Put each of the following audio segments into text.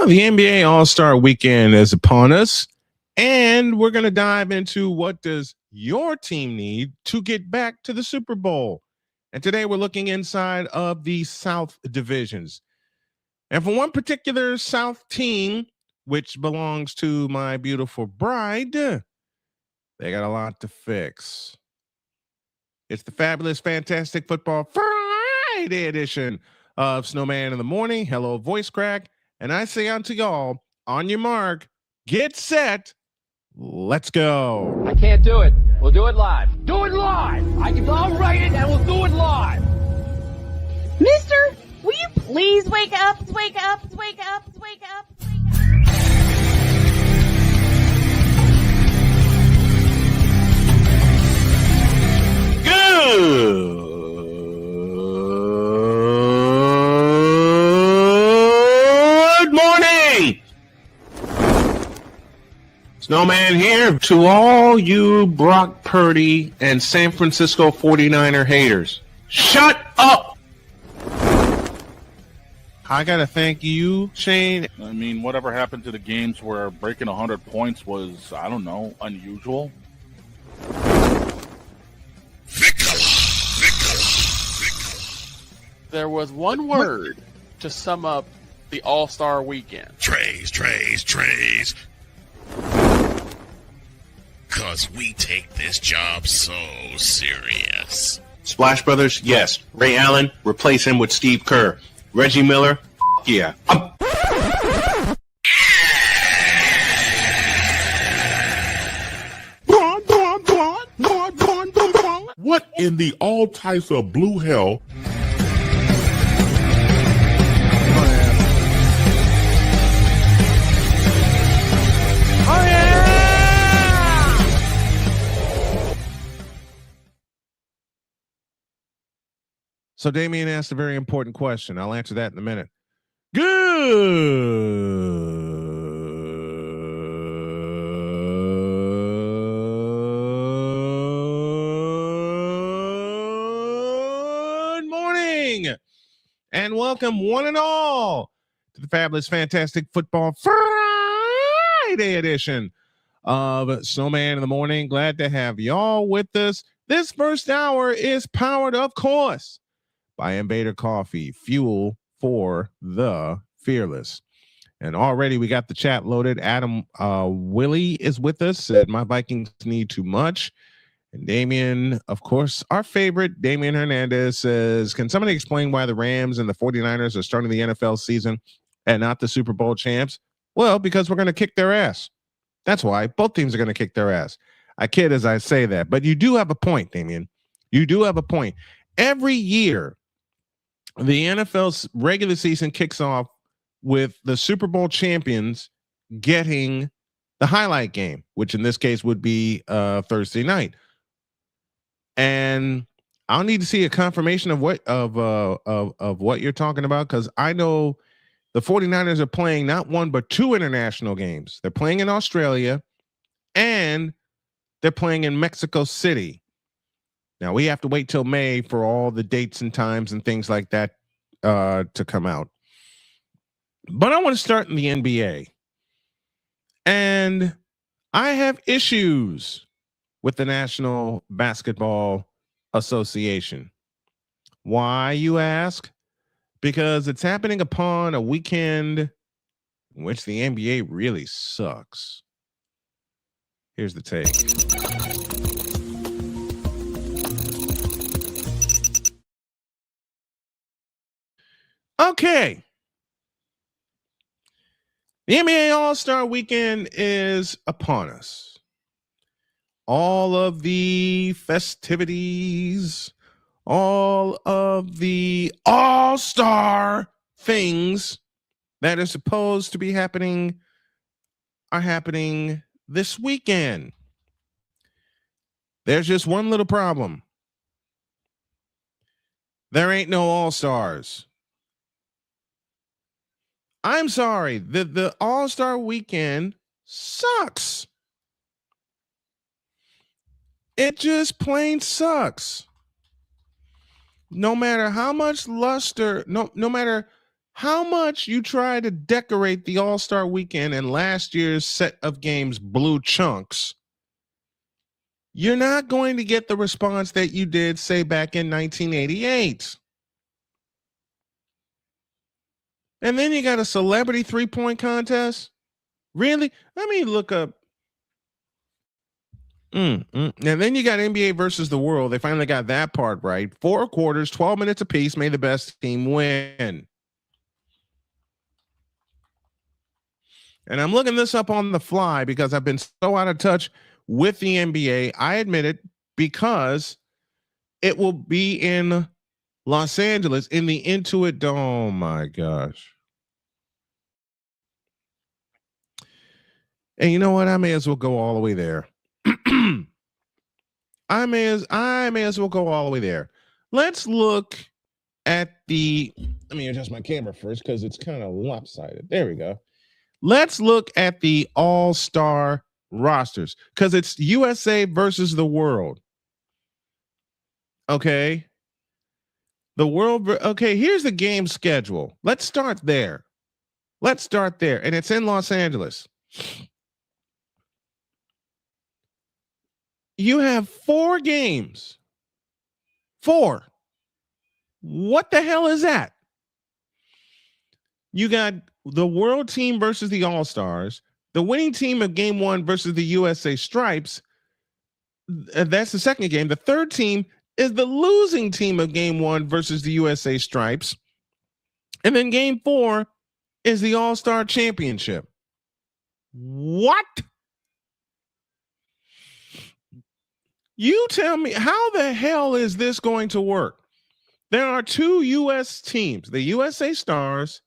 Well, the NBA All-Star Weekend is upon us, and we're going to dive into what does your team need to get back to the Super Bowl. And today we're looking inside of the South divisions. And for one particular South team, which belongs to my beautiful bride, they got a lot to fix. It's the fabulous, fantastic football Friday edition of Snowman in the Morning. Hello, voice crack. And I say unto y'all, on your mark, get set, let's go. I can't do it. We'll do it live. Do it live. I'll write it and we'll do it live. Mister, will you please wake up, wake up, wake up, wake up, wake up? Good morning. Snowman here to all you Brock Purdy and San Francisco 49er haters. Shut up. I got to thank you, Shane. I mean, whatever happened to the games where breaking 100 points was, I don't know, unusual? There was one word to sum up the All-Star Weekend. Trays. Because we take this job so serious. Splash Brothers, yes. Ray Allen, replace him with Steve Kerr. Reggie Miller, yeah. What in the all types of blue hell? So Damien asked a very important question. I'll answer that in a minute. Good morning and welcome one and all to the fabulous, fantastic football Friday edition of Snowman in the Morning. Glad to have y'all with us. This first hour is powered, of course, by Invader Coffee, fuel for the fearless. And already we got the chat loaded. Adam Willie is with us, said my Vikings need too much. And Damien, of course, our favorite, Damien Hernandez, says, can somebody explain why the Rams and the 49ers are starting the NFL season and not the Super Bowl champs? Well, because we're going to kick their ass. That's why. Both teams are going to kick their ass. I kid as I say that, but you do have a point, Damien. You do have a point. Every year, the NFL's regular season kicks off with the Super Bowl champions getting the highlight game, which in this case would be Thursday night. And I'll need to see a confirmation of what what you're talking about, because I know the 49ers are playing not one but two international games. They're playing in Australia and they're playing in Mexico City. Now, we have to wait till May for all the dates and times and things like that to come out. But I want to start in the NBA. And I have issues with the National Basketball Association. Why, you ask? Because it's happening upon a weekend in which the NBA really sucks. Here's the take. Okay. The NBA All-Star Weekend is upon us. All of the festivities, all of the all-star things that are supposed to be happening are happening this weekend. There's just one little problem. There ain't no all-stars. I'm sorry. The All-Star Weekend sucks. It just plain sucks. No matter how much luster, no matter how much you try to decorate the All-Star weekend and last year's set of games blue chunks, you're not going to get the response that you did, say, back in 1988. And then you got a celebrity three-point contest? Really? Let me look up. And then you got NBA versus the world. They finally got that part right. 4 quarters, 12 minutes apiece. May the best team win. And I'm looking this up on the fly because I've been so out of touch with the NBA. I admit it, because it will be in Los Angeles in the Intuit Dome. Oh my gosh. And you know what? I may as well go all the way there. I may as well go all the way there. Let's look at the. Let me adjust my camera first because it's kind of lopsided. There we go. Let's look at the All-Star rosters because it's USA versus the world. Okay. The world. Okay. Here's the game schedule. Let's start there. And it's in Los Angeles. You have 4 games. 4. What the hell is that? You got the world team versus the All-Stars, the winning team of game 1 versus the USA Stripes. That's the second game. The third team is the losing team of game 1 versus the USA Stripes. And then game 4 is the All-Star Championship. What? You tell me, how the hell is this going to work? There are 2 U.S. teams, the USA Stars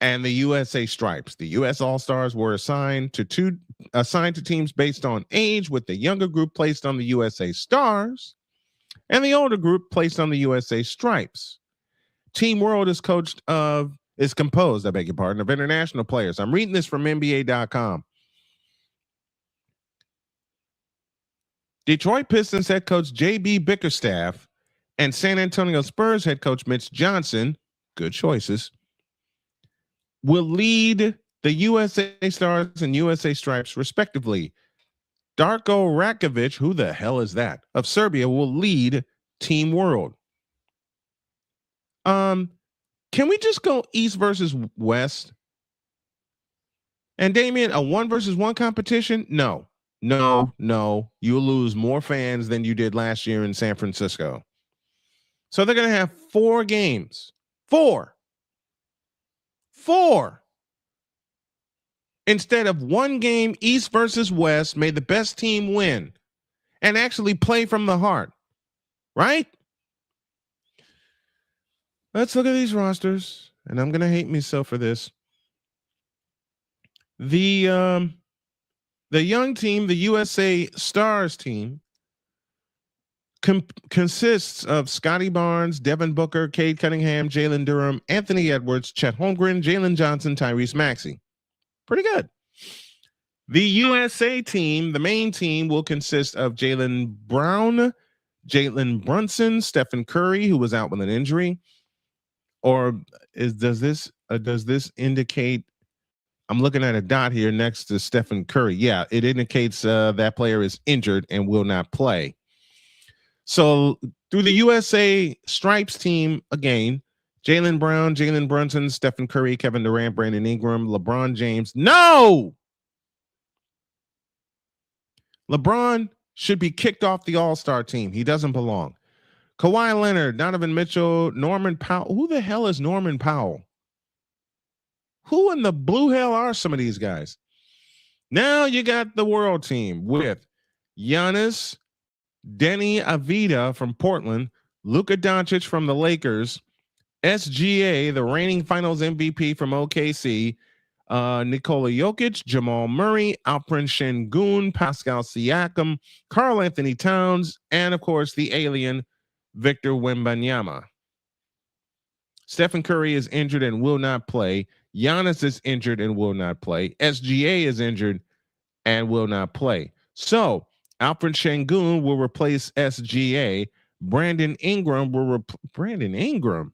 and the USA Stripes. The U.S. All-Stars were assigned to teams based on age, with the younger group placed on the USA Stars and the older group placed on the USA Stripes. Team World is composed, of international players. I'm reading this from NBA.com. Detroit Pistons head coach J.B. Bickerstaff and San Antonio Spurs head coach Mitch Johnson, good choices, will lead the USA Stars and USA Stripes respectively. Darko Rakovic, who the hell is that, of Serbia, will lead Team World. Can we just go East versus West? And Damian, a 1 versus 1 competition? No. You'll lose more fans than you did last year in San Francisco. So they're going to have 4 games. 4. Instead of 1 game, East versus West, may the best team win and actually play from the heart. Right? Let's look at these rosters, and I'm going to hate myself for this. The young team, the USA Stars team, consists of Scotty Barnes, Devin Booker, Cade Cunningham, Jalen Durham, Anthony Edwards, Chet Holmgren, Jalen Johnson, Tyrese Maxey. Pretty good. The USA team, the main team, will consist of Jaylen Brown, Jalen Brunson, Stephen Curry, who was out with an injury. Or does this indicate? I'm looking at a dot here next to Stephen Curry. Yeah, it indicates that player is injured and will not play. So through the USA Stripes team, again, Jaylen Brown, Jalen Brunson, Stephen Curry, Kevin Durant, Brandon Ingram, LeBron James. No! LeBron should be kicked off the All-Star team. He doesn't belong. Kawhi Leonard, Donovan Mitchell, Norman Powell. Who the hell is Norman Powell? Who in the blue hell are some of these guys? Now you got the world team with Giannis, Denny Avdija from Portland, Luka Doncic from the Lakers, SGA, the reigning finals MVP from OKC, Nikola Jokic, Jamal Murray, Alperen Şengün, Pascal Siakam, Karl Anthony Towns, and of course the alien Victor Wembanyama. Stephen Curry is injured and will not play. Giannis is injured and will not play. SGA is injured and will not play. So Alperen Şengün will replace SGA. Brandon Ingram will Brandon Ingram.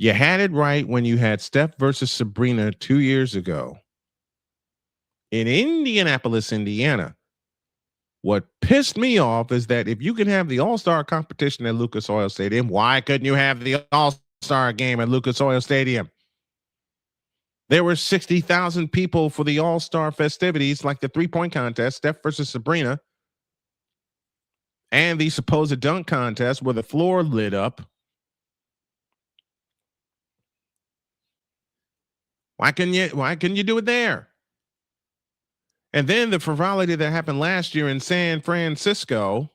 You had it right when you had Steph versus Sabrina 2 years ago in Indianapolis, Indiana. What pissed me off is that if you can have the All-Star competition at Lucas Oil Stadium, why couldn't you have the All-Star game at Lucas Oil Stadium? There were 60,000 people for the All-Star festivities, like the three-point contest, Steph versus Sabrina, and the supposed dunk contest where the floor lit up. Why couldn't you do it there? And then the frivolity that happened last year in San Francisco,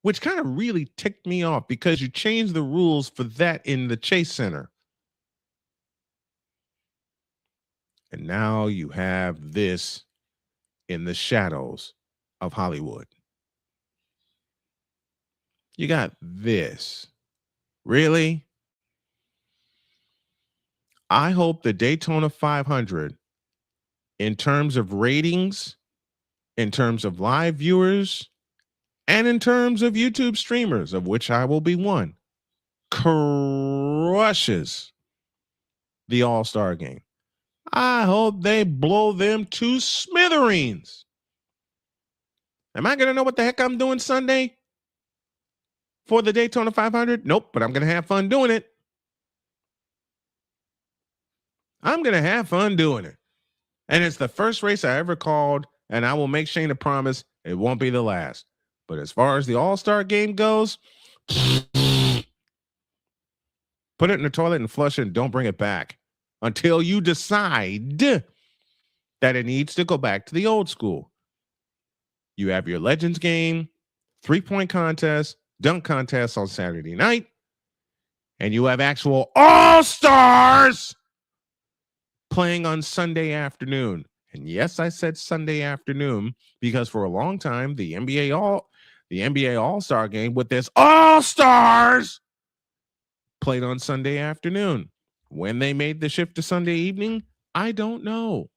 which kind of really ticked me off because you changed the rules for that in the Chase Center. And now you have this in the shadows of Hollywood. You got this. Really? I hope the Daytona 500, in terms of ratings, in terms of live viewers, and in terms of YouTube streamers, of which I will be one, crushes the All-Star game. I hope they blow them to smithereens. Am I going to know what the heck I'm doing Sunday for the Daytona 500? Nope, but I'm going to have fun doing it. I'm going to have fun doing it. And it's the first race I ever called, and I will make Shane a promise it won't be the last. But as far as the All-Star game goes, put it in the toilet and flush it and don't bring it back until you decide that it needs to go back to the old school. You have your Legends game, three-point contest, dunk contest on Saturday night, and you have actual All-Stars playing on Sunday afternoon. And yes, I said Sunday afternoon because for a long time, the NBA All-Star game with this All-Stars played on Sunday afternoon. When they made the shift to Sunday evening, I don't know.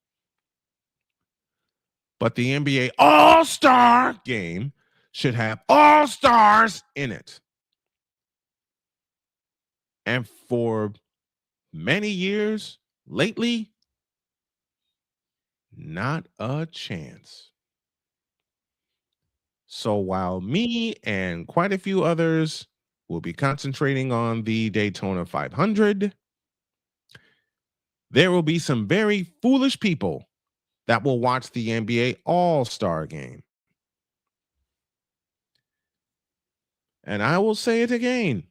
But the NBA All-Star game should have All-Stars in it. And for many years lately, not a chance. So while me and quite a few others will be concentrating on the Daytona 500, there will be some very foolish people that will watch the NBA All-Star game. And I will say it again.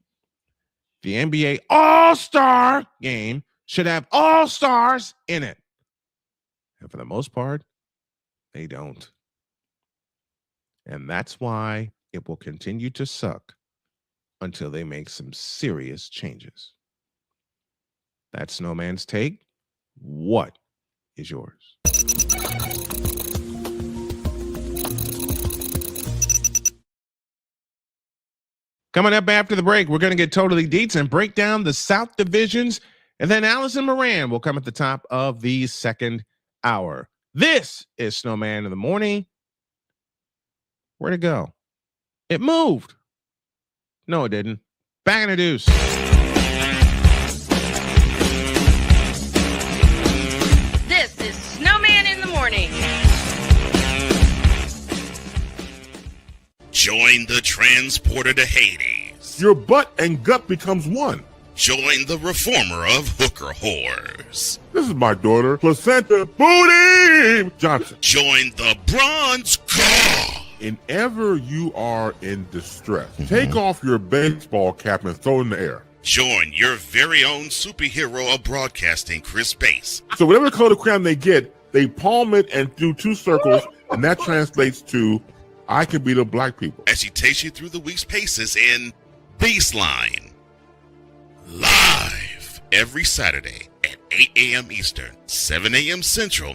The NBA All-Star game should have All-Stars in it. And for the most part, they don't. And that's why it will continue to suck until they make some serious changes. That's Snowman's take. What is yours? Coming up after the break, we're going to get totally deets and break down the South divisions. And then Allison Moran will come at the top of the second hour. This is Snowman in the Morning. Where'd it go? It moved. No, it didn't. Back in the deuce. This is Snowman in the Morning. Join the transporter to Hades. Your butt and gut becomes one. Join the reformer of hooker whores. This is my daughter, Placenta Booty Johnson. Join the bronze car. Whenever you are in distress, take off your baseball cap and throw it in the air. Join your very own superhero of broadcasting, Chris Bass. So whatever color crayon they get, they palm it and do two circles, and that translates to, I can beat up black people. As he takes you through the week's paces in Baseline. Live every Saturday at 8 a.m. Eastern, 7 a.m. Central,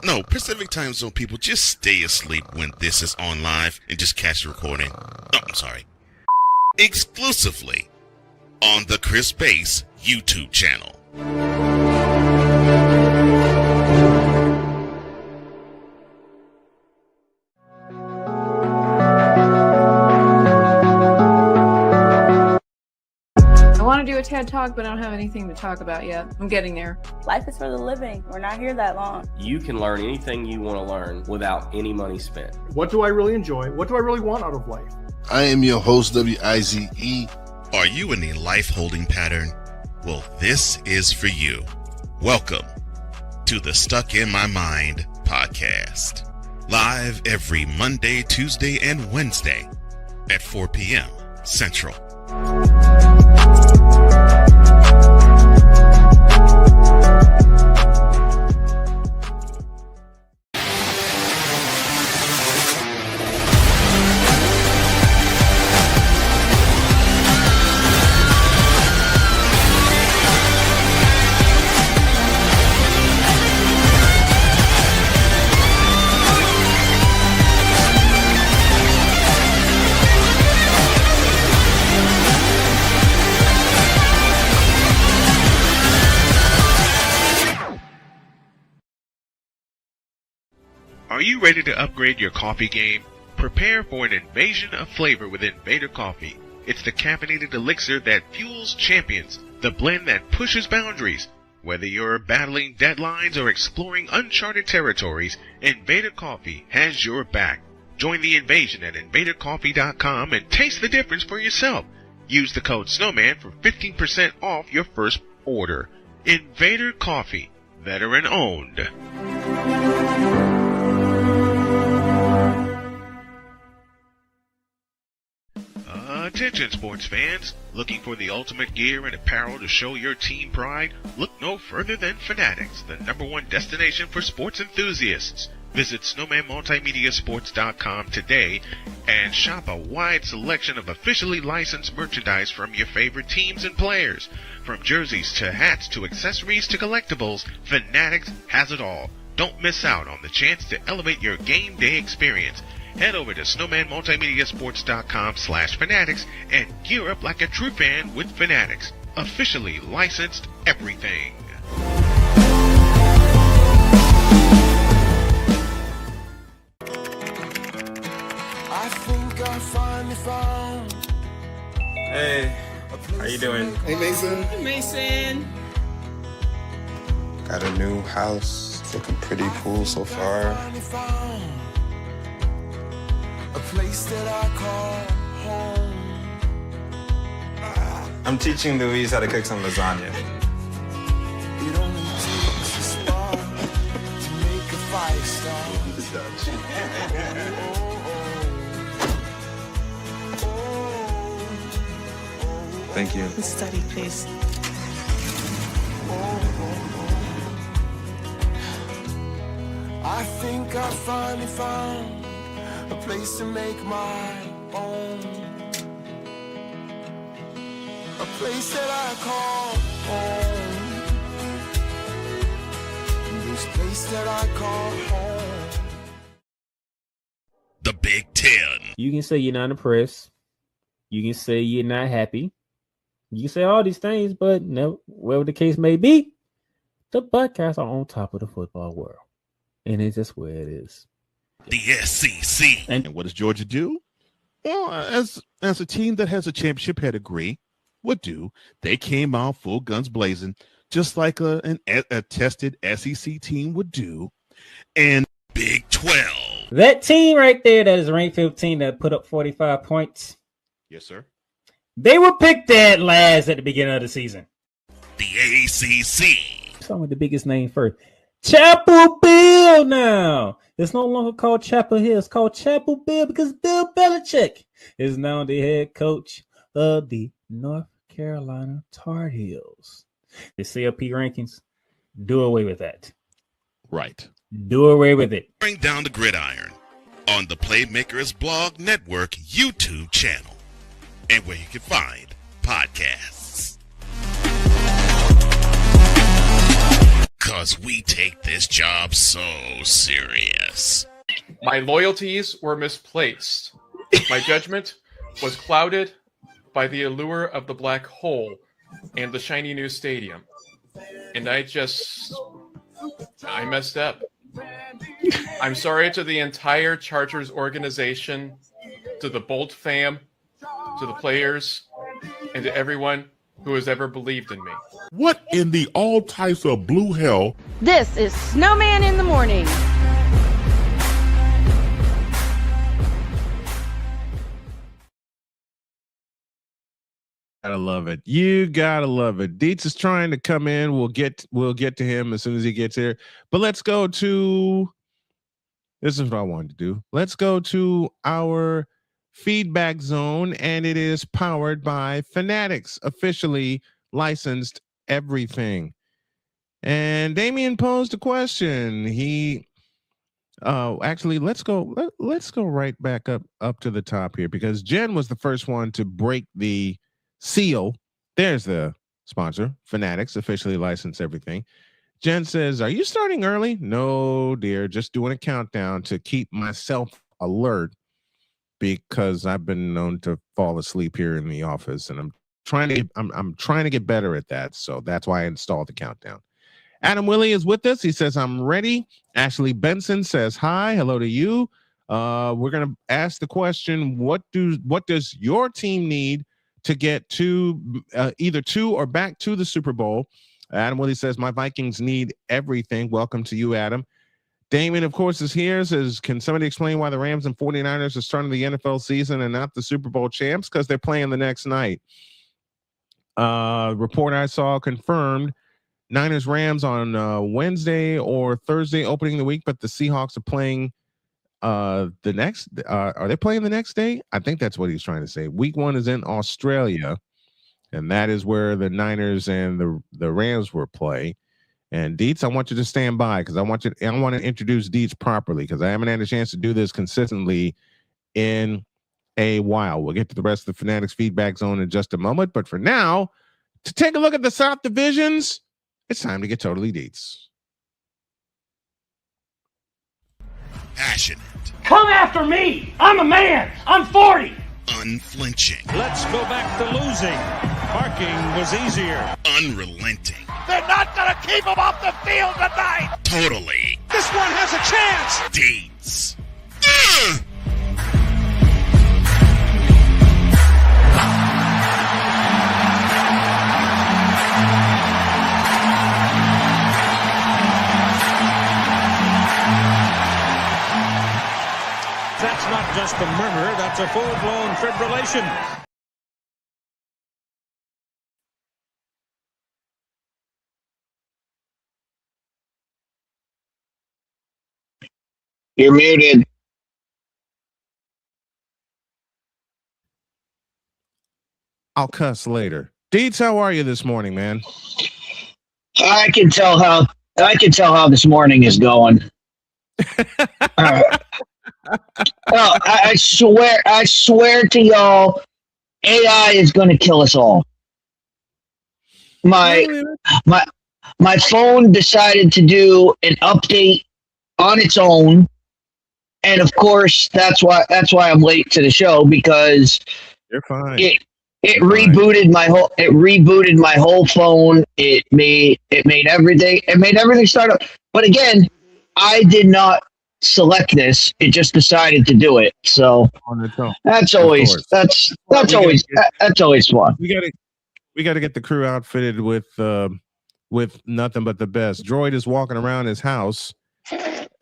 No, Pacific Time Zone people, just stay asleep when this is on live and just catch the recording. Oh, I'm sorry. Exclusively on the Chris Bass YouTube channel. TED Talk, but I don't have anything to talk about yet. I'm getting there. Life is for the living. We're not here that long. You can learn anything you want to learn without any money spent. What do I really enjoy? What do I really want out of life? I am your host, WIZE. Are you in a life holding pattern? Well, this is for you. Welcome to the Stuck in My Mind podcast. Live every Monday, Tuesday, and Wednesday at 4 p.m. Central. Are you ready to upgrade your coffee game? Prepare for an invasion of flavor with Invader Coffee. It's the caffeinated elixir that fuels champions, the blend that pushes boundaries. Whether you're battling deadlines or exploring uncharted territories, Invader Coffee has your back. Join the invasion at invadercoffee.com and taste the difference for yourself. Use the code Snowman for 15% off your first order. Invader Coffee, veteran owned. Attention sports fans, looking for the ultimate gear and apparel to show your team pride? Look no further than Fanatics, the #1 destination for sports enthusiasts. Visit snowmanmultimediasports.com today and shop a wide selection of officially licensed merchandise from your favorite teams and players. From jerseys to hats to accessories to collectibles, Fanatics has it all. Don't miss out on the chance to elevate your game day experience. Head over to snowmanmultimediasports.com/fanatics and gear up like a true fan with Fanatics. Officially licensed everything. I think I finally found. Hey, how you doing? Hey, Mason. Hey, Mason. Got a new house. It's looking pretty cool so far. A place that I call home. I'm teaching Louise how to cook some lasagna. It only takes a spark to make a fire start. Thank you. Study, please. I think I finally found a place to make my own. A place that I call home. This place that I call home. The Big Ten. You can say you're not impressed. You can say you're not happy. You can say all these things, but no, whatever the case may be, the Buckeyes are on top of the football world. And it's just where it is. The SEC. And what does Georgia do? Well, as a team that has a championship pedigree would do, they came out full guns blazing, just like a tested SEC team would do. And Big 12. That team right there that is ranked 15 that put up 45 points. Yes, sir. They were picked dead last at the beginning of the season. The ACC. Start with the biggest name first. Chapel Bill now. It's no longer called Chapel Hill. It's called Chapel Bill because Bill Belichick is now the head coach of the North Carolina Tar Heels. The CLP rankings, do away with that. Right. Do away with it. Bring down the gridiron on the Playmakers Blog Network YouTube channel and where you can find podcasts. Because we take this job so serious. My loyalties were misplaced. My judgment was clouded by the allure of the black hole and the shiny new stadium. And I messed up. I'm sorry to the entire Chargers organization, to the Bolt fam, to the players, and to everyone who has ever believed in me. What in the all types of blue hell? This is Snowman in the morning. Gotta love it. You gotta love it. Dietz is trying to come in. We'll get to him as soon as he gets here. But let's go to. This is what I wanted to do. Let's go to our feedback zone, and it is powered by Fanatics, officially licensed everything. And Damien posed a question. He actually let's go right back up to the top here, because Jen was the first one to break the seal. There's the sponsor, Fanatics, officially licensed everything. Jen says, "Are you starting early?" "No, dear, just doing a countdown to keep myself alert, because I've been known to fall asleep here in the office, and I'm trying to get better at that. So that's why I installed the countdown." Adam Willie is with us. He says, "I'm ready." Ashley Benson says, "Hi, hello to you." We're gonna ask the question: What does your team need to get to either to or back to the Super Bowl? Adam Willie says, "My Vikings need everything." Welcome to you, Adam. Damon, of course, is here. Says, "Can somebody explain why the Rams and 49ers are starting the NFL season and not the Super Bowl champs?" Because they're playing the next night. Report I saw confirmed Niners Rams on Wednesday or Thursday opening the week, but the Seahawks are playing the next. Are they playing the next day? I think that's what he's trying to say. Week 1 is in Australia, and that is where the Niners and the Rams will play. And Dietz, I want you to stand by, because I want to introduce Dietz properly, because I haven't had a chance to do this consistently in a while. We'll get to the rest of the Fanatics feedback zone in just a moment, but for now, to take a look at the South divisions, it's time to get totally Dietz. Passionate. Come after me. I'm a man. I'm 40. Unflinching. Let's go back to losing. Parking was easier. Unrelenting. They're not going to keep him off the field tonight. Totally. This one has a chance. Dietz. That's not just a murmur, that's a full-blown fibrillation. You're muted. I'll cuss later. Dietz, how are you this morning, man? I can tell how this morning is going. Well, I swear to y'all, AI is going to kill us all. My phone decided to do an update on its own, and of course that's why I'm late to the show, because you're fine. It rebooted my whole phone. It made everything start up. But again, I did not select this. It just decided to do it. So that's always fun. We got to get the crew outfitted with nothing but the best. Droid is walking around his house,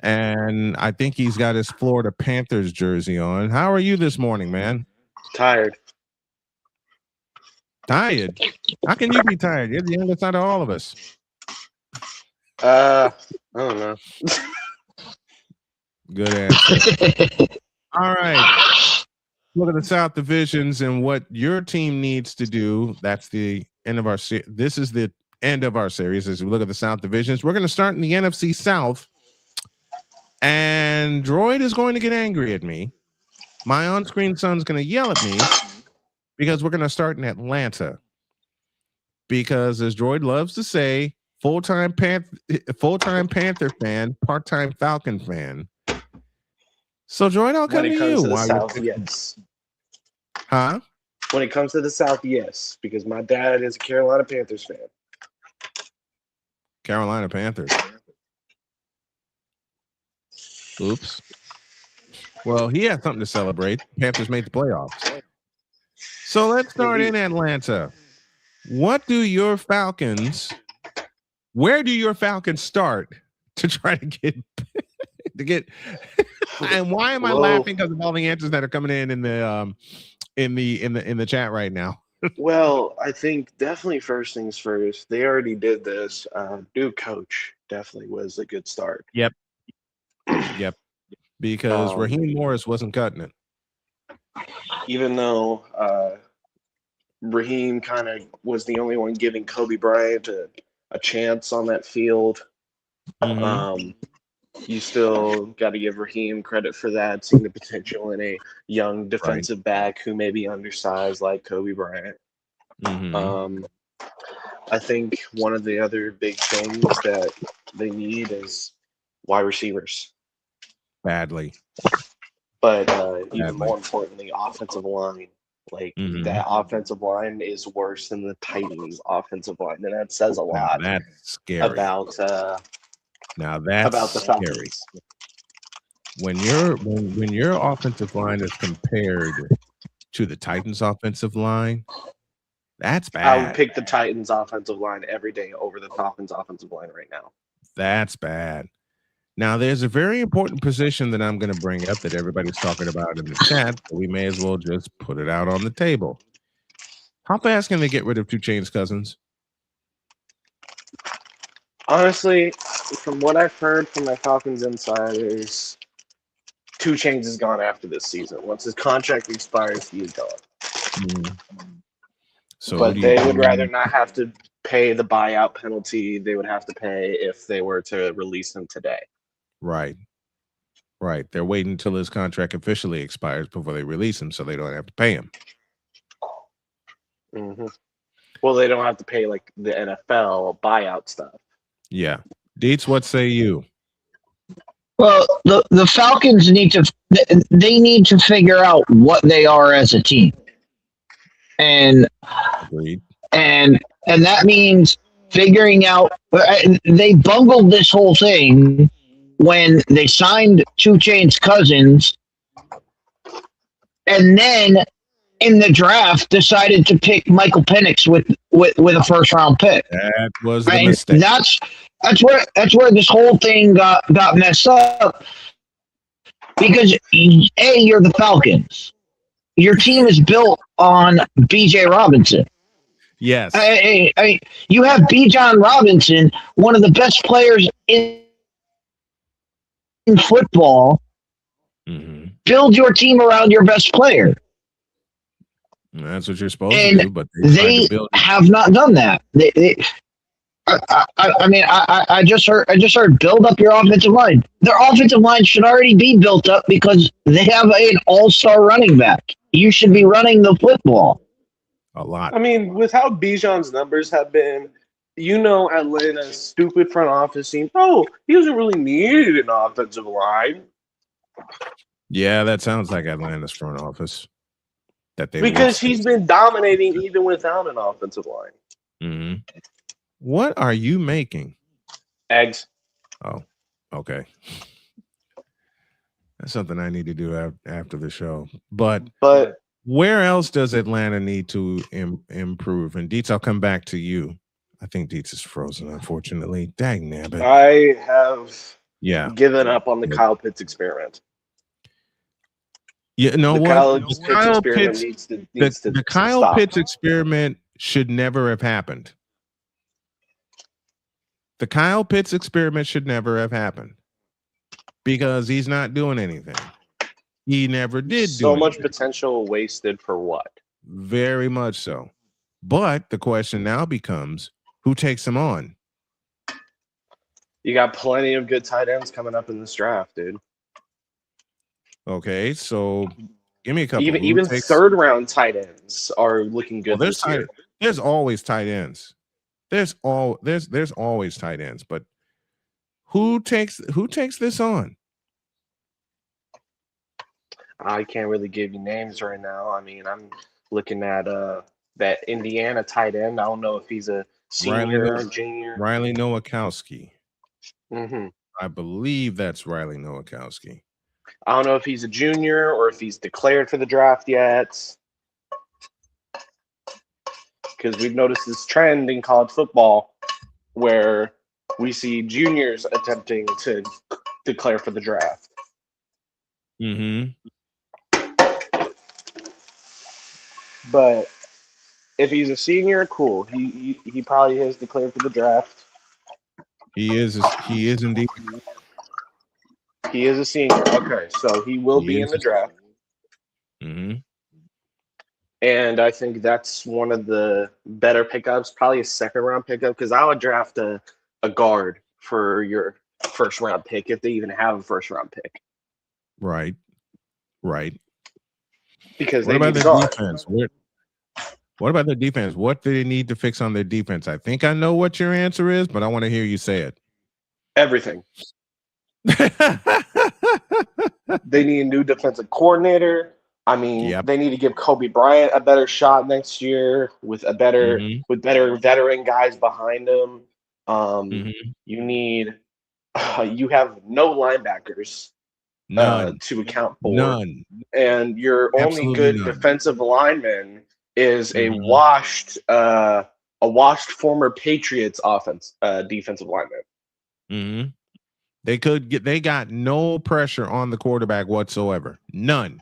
and I think he's got his Florida Panthers jersey on. How are you this morning, man? Tired. Tired? How can you be tired? You're the youngest out of all of us. I don't know. Good answer. All right. Look at the South divisions and what your team needs to do. That's the end of our series. This is the end of our series as we look at the South divisions. We're going to start in the NFC South. And Droid is going to get angry at me. My on-screen son's going to yell at me, because we're going to start in Atlanta. Because, as Droid loves to say, full-time Panther fan, part-time Falcon fan. So, Droid, I'll come to you. When it comes to the South, yes. Huh? When it comes to the South, yes, because my dad is a Carolina Panthers fan. Carolina Panthers. Oops. Well, he had something to celebrate. Panthers made the playoffs. So let's start in Atlanta. What do your Falcons? Where do your Falcons start to try to get to get? And why am I laughing? Because of all the answers that are coming in the chat right now. Well, I think definitely first things first. They already did this. New coach definitely was a good start. Yep. Because Raheem Morris wasn't cutting it. Even though Raheem kind of was the only one giving Kobe Bryant a chance on that field. You still got to give Raheem credit for that, seeing the potential in a young defensive back who may be undersized like Kobe Bryant. I think one of the other big things that they need is wide receivers. Badly. But even more importantly, offensive line. Like that offensive line is worse than the Titans' offensive line, and that says a lot. Now that's scary. About the scary. Falcons. When your offensive line is compared to the Titans' offensive line, that's bad. I would pick the Titans' offensive line every day over the Falcons' offensive line right now. That's bad. Now, there's a very important position that I'm going to bring up that everybody's talking about in the chat, but we may as well just put it out on the table. How fast can they get rid of 2 Chainz Cousins? Honestly, from what I've heard from my Falcons insiders, 2 Chainz is gone after this season. Once his contract expires, he is gone. So but they would rather not have to pay the buyout penalty they would have to pay if they were to release him today. Right. They're waiting until his contract officially expires before they release him so they don't have to pay him. Well, they don't have to pay like the NFL buyout stuff. Yeah. Deets, what say you? Well, the Falcons need to figure out what they are as a team. And agreed. And that means figuring out. They bungled this whole thing when they signed 2 Chainz Cousins, and then in the draft decided to pick Michael Penix with a first round pick. That was the mistake. That's where this whole thing got messed up. Because you're the Falcons. Your team is built on B.J. Robinson. Yes. You have Bijan Robinson, one of the best players in football. Build your team around your best player. That's what you're supposed to do, but they have not done that. I just heard build up your offensive line. Their offensive line should already be built up because they have an all-star running back. You should be running the football. A lot. I mean, with how Bijan's numbers have been, Atlanta's stupid front office team. Oh, he doesn't really need an offensive line. Yeah, that sounds like Atlanta's front office. Because he's been dominating even without an offensive line. What are you making? Eggs. Oh, okay. That's something I need to do after the show. But where else does Atlanta need to improve? And Dietz, I'll come back to you. I think Dietz is frozen, unfortunately. Dang nabbit. I have given up on the Kyle Pitts experiment. You know what? The Kyle stop. Pitts experiment should never have happened. The Kyle Pitts experiment should never have happened because he's not doing anything. He never did so do much anything. Potential wasted for what? Very much so. But the question now becomes, who takes him on? You got plenty of good tight ends coming up in this draft, dude. Okay, so give me a couple. Even third round tight ends are looking good this year. There's always tight ends. There's always tight ends, but who takes this on? I can't really give you names right now. I mean, I'm looking at that Indiana tight end. I don't know if he's a senior or junior. Riley Nowakowski. Mm-hmm. I believe that's Riley Nowakowski. I don't know if he's a junior or if he's declared for the draft yet. because we've noticed this trend in college football where we see juniors attempting to declare for the draft. Mm-hmm. But if he's a senior, cool. He probably has declared for the draft. He is indeed. He is a senior. Okay, so he will be in the draft. Mm-hmm. And I think that's one of the better pickups, probably a second-round pickup, because I would draft a guard for your first-round pick if they even have a first-round pick. Right. Because what about the defense? What about the defense? What do they need to fix on their defense? I think I know what your answer is, but I want to hear you say it. Everything. They need a new defensive coordinator. I mean, they need to give Kobe Bryant a better shot next year with a better with better veteran guys behind him. You need you have no linebackers to account for. None. And your only Absolutely good none. defensive lineman is a washed former Patriots defensive lineman. Mm-hmm. They got no pressure on the quarterback whatsoever. None.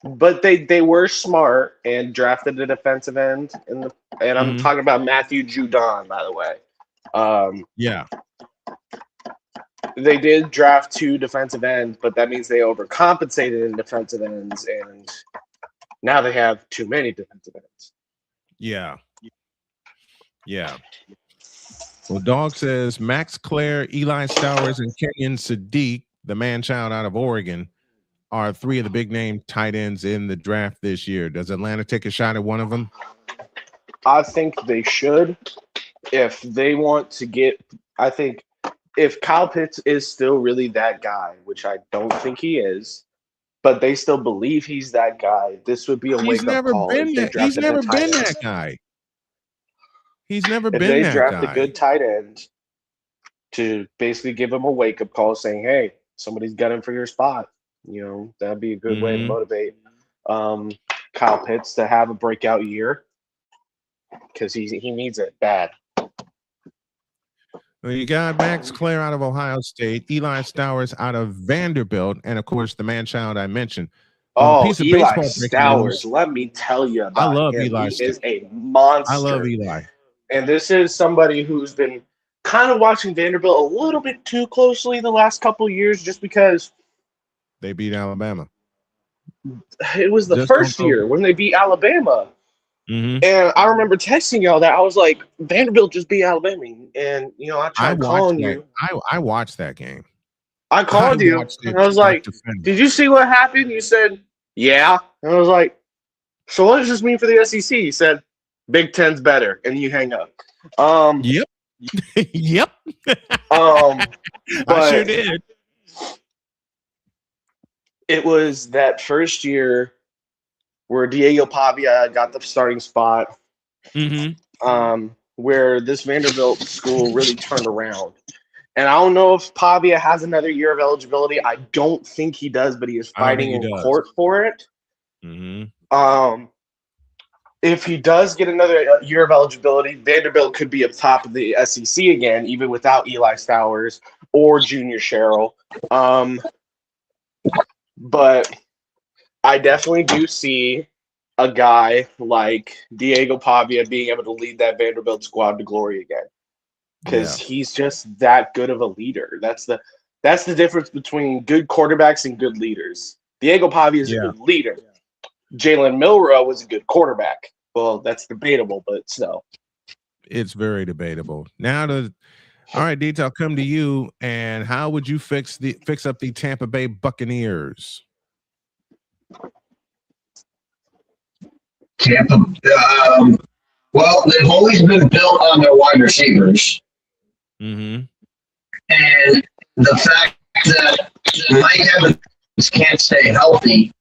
But they were smart and drafted a defensive end and I'm talking about Matthew Judon, by the way. Yeah. They did draft 2 defensive ends, but that means they overcompensated in defensive ends, and now they have too many defensive ends. Yeah. Well, Dog says Max Clare, Eli Stowers, and Kenyon Sadiq, the man-child out of Oregon, are 3 of the big-name tight ends in the draft this year. Does Atlanta take a shot at one of them? I think they should. If they want to get – I think if Kyle Pitts is still really that guy, which I don't think he is, but they still believe he's that guy, this would be a wake-up call. He's never been that guy. He's never been that guy. If they draft a good tight end to basically give him a wake-up call saying, hey, somebody's gunning for your spot, that'd be a good way to motivate Kyle Pitts to have a breakout year because he needs it bad. Well, you got Max Clare out of Ohio State, Eli Stowers out of Vanderbilt, and of course the man-child I mentioned. Eli Stowers, let me tell you about him. I love Eli. He is a monster. I love Eli. And this is somebody who's been kind of watching Vanderbilt a little bit too closely the last couple of years just because they beat Alabama. It was the first year when they beat Alabama. And I remember texting y'all that I was like, Vanderbilt just beat Alabama. And, I tried calling you. I watched that game. I called you. And I was like, did you see what happened? You said, yeah. And I was like, so what does this mean for the SEC? You said, Big Ten's better. And you hang up. Yep. Yep. I sure did. It was that first year where Diego Pavia got the starting spot, where this Vanderbilt school really turned around. And I don't know if Pavia has another year of eligibility. I don't think he does, but he is fighting in court for it. If he does get another year of eligibility, Vanderbilt could be up top of the SEC again, even without Eli Stowers or Junior Sherrill. But I definitely do see a guy like Diego Pavia being able to lead that Vanderbilt squad to glory again, because he's just that good of a leader. That's the difference between good quarterbacks and good leaders. Diego Pavia is a good leader. Jalen Milroe was a good quarterback. Well, that's debatable, but still. It's very debatable. All right, Deets, I'll come to you. And how would you fix up the Tampa Bay Buccaneers? Tampa, well, they've always been built on their wide receivers. And the fact that Mike Evans can't stay healthy,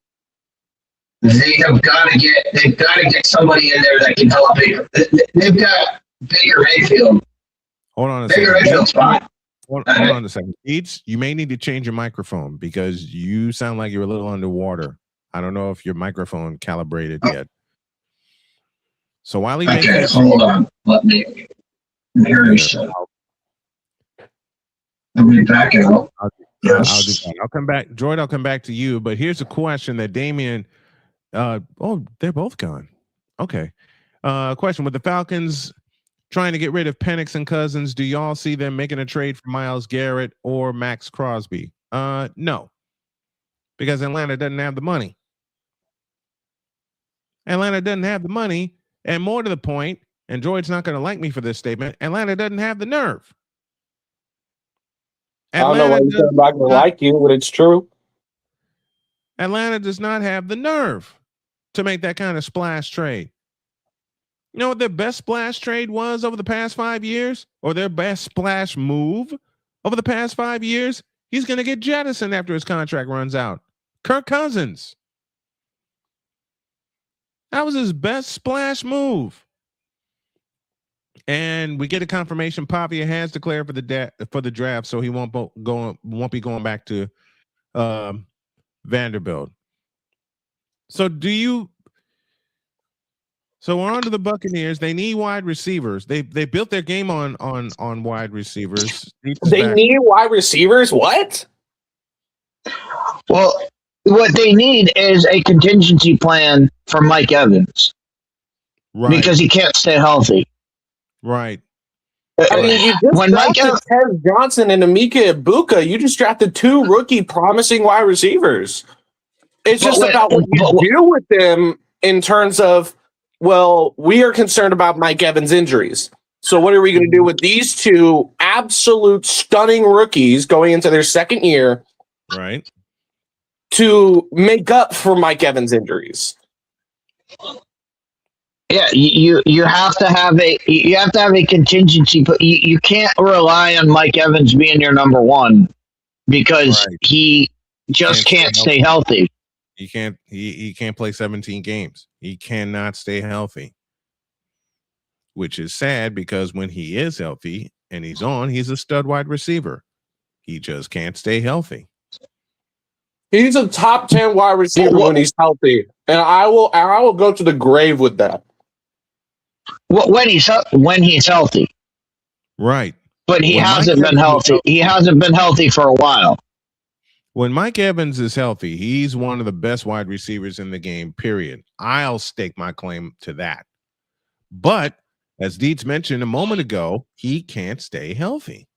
they've got to get somebody in there that can help Baker. They've got Baker Mayfield. Hold on a Baker second. Mayfield's fine. Hold on a second. Deets, you may need to change your microphone because you sound like you're a little underwater. I don't know if your microphone calibrated yet. So while he makes Okay, that hold on. Let me. Let me back it up. Yes. I'll do that. I'll come back, Droid. I'll come back to you. But here's a question that Damien. Oh, they're both gone. Okay. Question: with the Falcons trying to get rid of Penix and Cousins, do y'all see them making a trade for Myles Garrett or Max Crosby? No, because Atlanta doesn't have the money. Atlanta doesn't have the money, and more to the point, and Droid's not going to like me for this statement, Atlanta doesn't have the nerve. I don't know why you said I'm not going to like you, but it's true. Atlanta does not have the nerve to make that kind of splash trade. You know what their best splash trade was over the past 5 years? Or their best splash move over the past 5 years? He's going to get jettisoned after his contract runs out. Kirk Cousins. That was his best splash move. And we get a confirmation Pavia has declared for the draft, so he won't be going back to Vanderbilt. So So we're on to the Buccaneers. They need wide receivers. They built their game on wide receivers. They need wide receivers? What? Well, what they need is a contingency plan for Mike Evans. Right. Because he can't stay healthy. Right. I mean, you just drafted Ted Johnson and Emeka Ibuka. You just drafted 2 rookie promising wide receivers. It's just about what you do with them in terms of, well, we are concerned about Mike Evans' injuries. So what are we going to do with these 2 absolute stunning rookies going into their second year? Right. To make up for Mike Evans' injuries. Yeah, you have to have a contingency, but you can't rely on Mike Evans being your number 1 because he just can't stay healthy. He can't play 17 games. He cannot stay healthy, which is sad because when he is healthy and he's a stud wide receiver. He just can't stay healthy. He's a top 10 wide receiver when he's healthy, and I will go to the grave with that. When he's healthy, right? But he hasn't been healthy. He hasn't been healthy for a while. When Mike Evans is healthy, he's one of the best wide receivers in the game, period. I'll stake my claim to that. But as Dietz mentioned a moment ago, he can't stay healthy.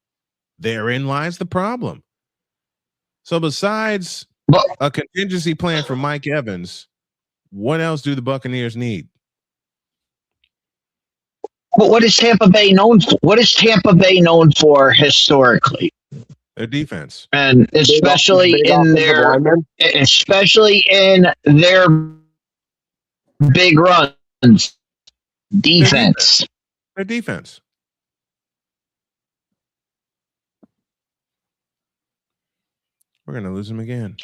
Therein lies the problem. So besides a contingency plan for Mike Evans, what else do the Buccaneers need? But what is Tampa Bay known for? What is Tampa Bay known for historically? Their defense, and especially in their big runs, defense. Their defense. We're gonna lose him again.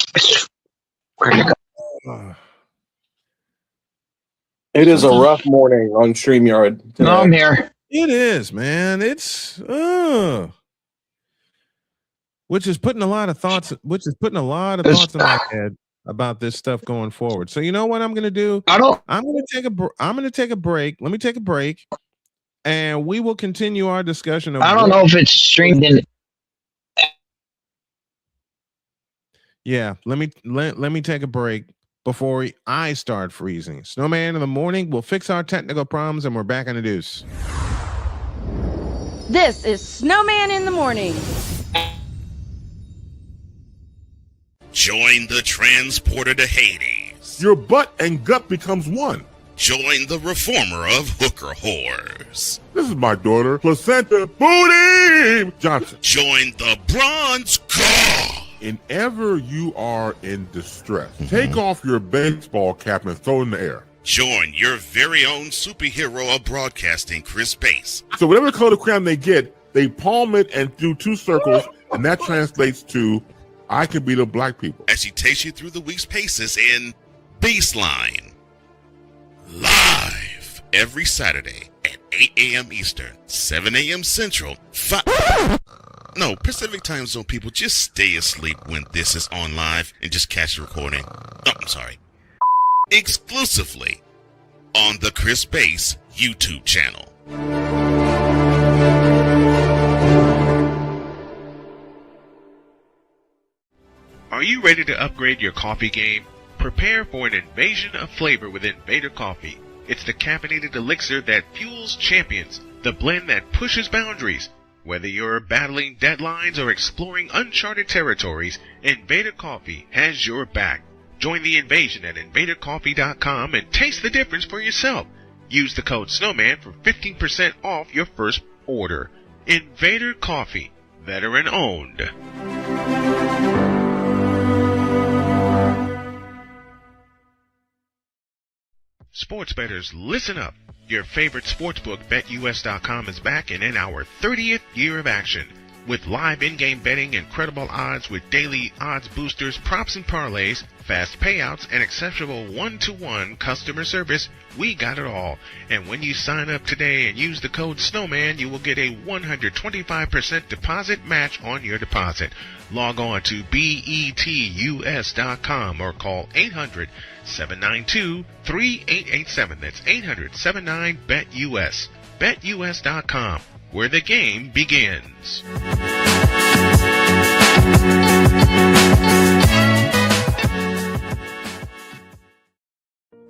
It is a rough morning on StreamYard today. No, I'm here. It is, man. It's which is putting a lot of thoughts in my head about this stuff going forward. So you know what I'm gonna do? I'm gonna take a break. Let me take a break, and we will continue our discussion. I don't know if it's streamed in. Yeah, let me take a break before I start freezing. Snowman in the morning. We'll fix our technical problems, and we're back on the deuce. This is Snowman in the morning. Join the transporter to Hades. Your butt and gut becomes one. Join the reformer of hooker whores. This is my daughter, Placenta Booty Johnson. Join the bronze god. Whenever you are in distress, take off your baseball cap and throw it in the air. Join your very own superhero of broadcasting, Chris Bass. So whatever color crayon they get, they palm it and do 2 circles, and that translates to I can beat up black people. As he takes you through the week's paces in Baseline. Live every Saturday at 8 a.m. Eastern, 7 a.m. Central, Pacific time zone people, just stay asleep when this is on live and just catch the recording. Oh, I'm sorry. Exclusively on the Chris Bass YouTube channel. Are you ready to upgrade your coffee game? Prepare for an invasion of flavor with Invader Coffee. It's the caffeinated elixir that fuels champions, the blend that pushes boundaries. Whether you're battling deadlines or exploring uncharted territories, Invader Coffee has your back. Join the invasion at invadercoffee.com and taste the difference for yourself. Use the code Snowman for 15% off your first order. Invader Coffee, veteran owned. Sports bettors, listen up. Your favorite sportsbook, BetUS.com, is back and in our 30th year of action. With live in-game betting, incredible odds with daily odds boosters, props and parlays, fast payouts, and exceptional one-to-one customer service, we got it all. And when you sign up today and use the code Snowman, you will get a 125% deposit match on your deposit. Log on to betus.com or call 800-792-3887. That's 800-79-BET-US. BetUS.com, where the game begins.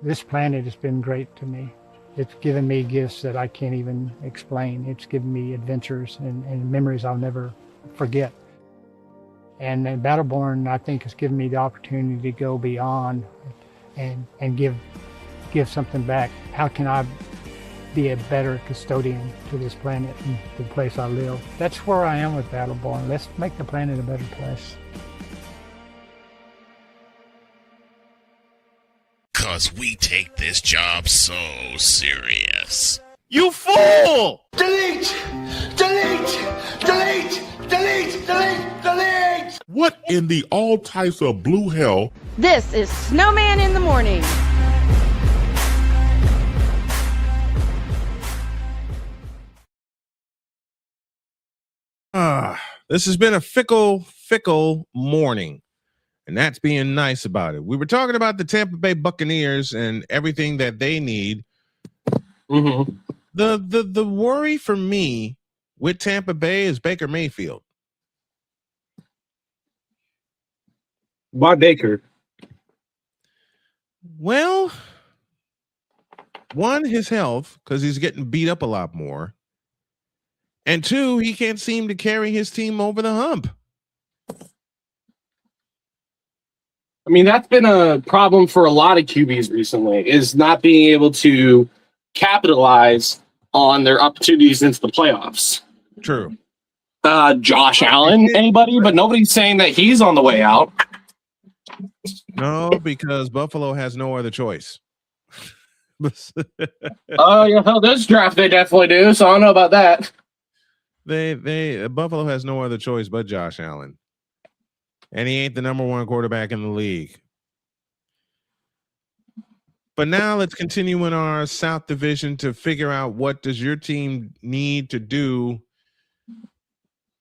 This planet has been great to me. It's given me gifts that I can't even explain. It's given me adventures and memories I'll never forget. And Battleborn, I think, has given me the opportunity to go beyond and give something back. How can I be a better custodian to this planet and the place I live? That's where I am with Battleborn. Let's make the planet a better place. 'Cause we take this job so serious. You fool! Delete! Delete! Delete! Delete! Delete! Delete! What in the all types of blue hell? This is Snowman in the Morning. This has been a fickle morning, and that's being nice about it. We were talking about the Tampa Bay Buccaneers and everything that they need. Mm-hmm. The worry for me with Tampa Bay is Baker Mayfield. Why Baker? Well, one, his health, because he's getting beat up a lot more. And two, he can't seem to carry his team over the hump. I mean, that's been a problem for a lot of QBs recently, is not being able to capitalize on their opportunities into the playoffs. True. Josh Allen, anybody, but nobody's saying that he's on the way out. No, because Buffalo has no other choice. Yeah, hell, this draft they definitely do, so I don't know about that. Buffalo has no other choice but Josh Allen. And he ain't the number one quarterback in the league. But now let's continue in our South Division to figure out what does your team need to do.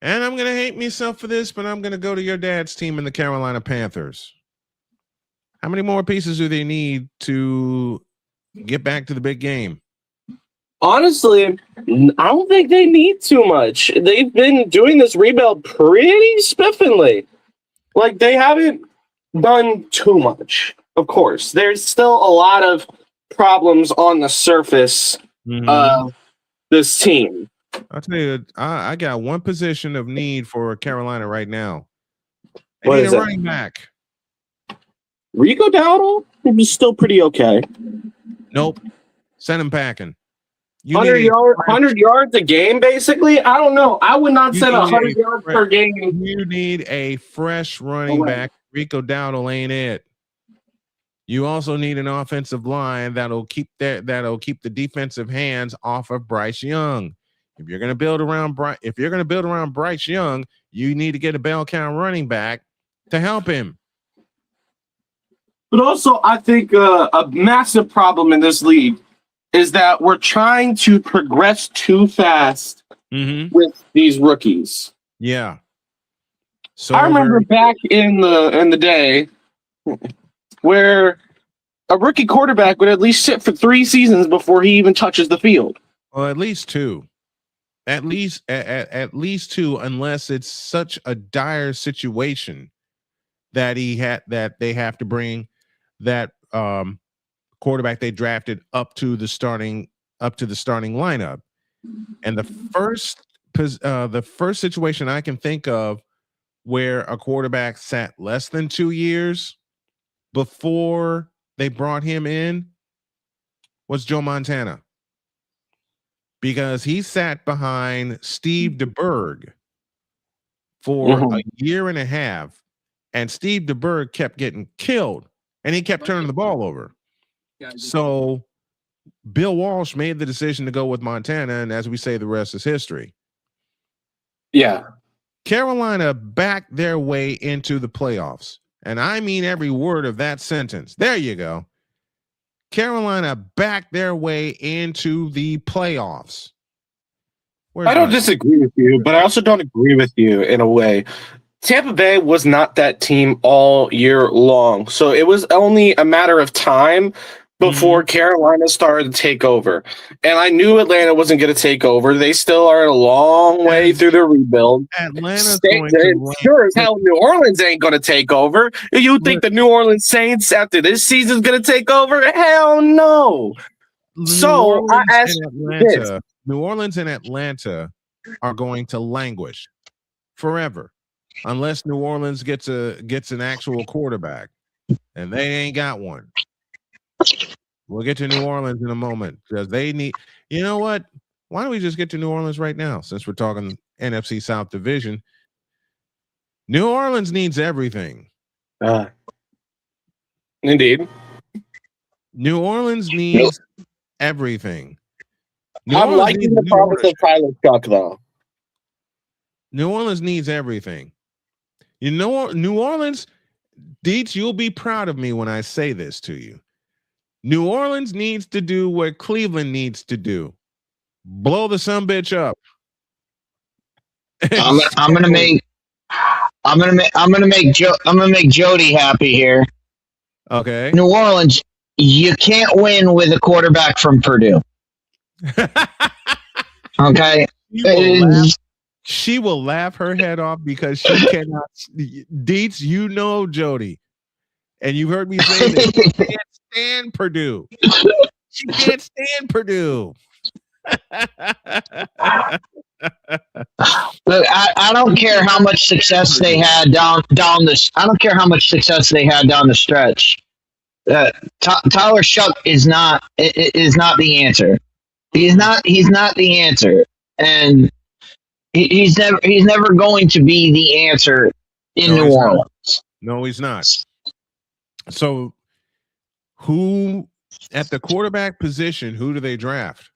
And I'm going to hate myself for this, but I'm going to go to your dad's team in the Carolina Panthers. How many more pieces do they need to get back to the big game? Honestly, I don't think they need too much. They've been doing this rebuild pretty spiffingly. Like, they haven't done too much. Of course, there's still a lot of problems on the surface of this team. I'll tell you, I got one position of need for Carolina right now. They What need is a it? running back. Rico Dowdle is still pretty okay. Nope. Send him packing. You 100 yards a game, basically? I don't know. I would not send 100 yards per game. You need a fresh running back. Rico Dowdle ain't it. You also need an offensive line that'll keep the defensive hands off of Bryce Young. If you're going to build around Bryce Young, you need to get a bell count running back to help him. But also, I think a massive problem in this league is that we're trying to progress too fast with these rookies. Yeah. So I remember back in the day where A rookie quarterback would at least sit for 3 seasons before he even touches the field. Well, at least 2. At least 2, unless it's such a dire situation that they have to bring that quarterback they drafted up to the starting lineup. And the first situation I can think of where a quarterback sat less than 2 years before they brought him in was Joe Montana, because he sat behind Steve DeBerg for a year and a half, and Steve DeBerg kept getting killed, and he kept turning the ball over. So Bill Walsh made the decision to go with Montana, and as we say, the rest is history. Yeah. Carolina backed their way into the playoffs, and I mean every word of that sentence. There you go. Carolina backed their way into the playoffs. I don't disagree with you, but I also don't agree with you in a way. Tampa Bay was not that team all year long, so it was only a matter of time before Carolina started to take over. And I knew Atlanta wasn't going to take over. They still are a long way through their rebuild. Atlanta's sure as hell New Orleans ain't going to take over. You think the New Orleans Saints after this season is going to take over? Hell no. So I asked this. New Orleans and Atlanta are going to languish forever unless New Orleans gets an actual quarterback, and they ain't got one. We'll get to New Orleans in a moment because they need. You know what? Why don't we just get to New Orleans right now since we're talking NFC South Division? New Orleans needs everything. Indeed. New Orleans needs everything. I'm liking the promise of Tyler Shuck, though. New Orleans needs everything. You know, New Orleans, Deets, you'll be proud of me when I say this to you. New Orleans needs to do what Cleveland needs to do. Blow the sumbitch up. I'm gonna make Jody happy here. Okay. New Orleans, you can't win with a quarterback from Purdue. Okay. She will laugh her head off because she cannot. Deets, you know Jody, and you've heard me say this. She can't stand Purdue. She can't stand Purdue. Look, I don't care how much success they had down this. I don't care how much success they had down the stretch. Tyler Shuck is not the answer. He's not the answer, and he's never going to be the answer in New Orleans. No, he's not. So, who at the quarterback position? Who do they draft?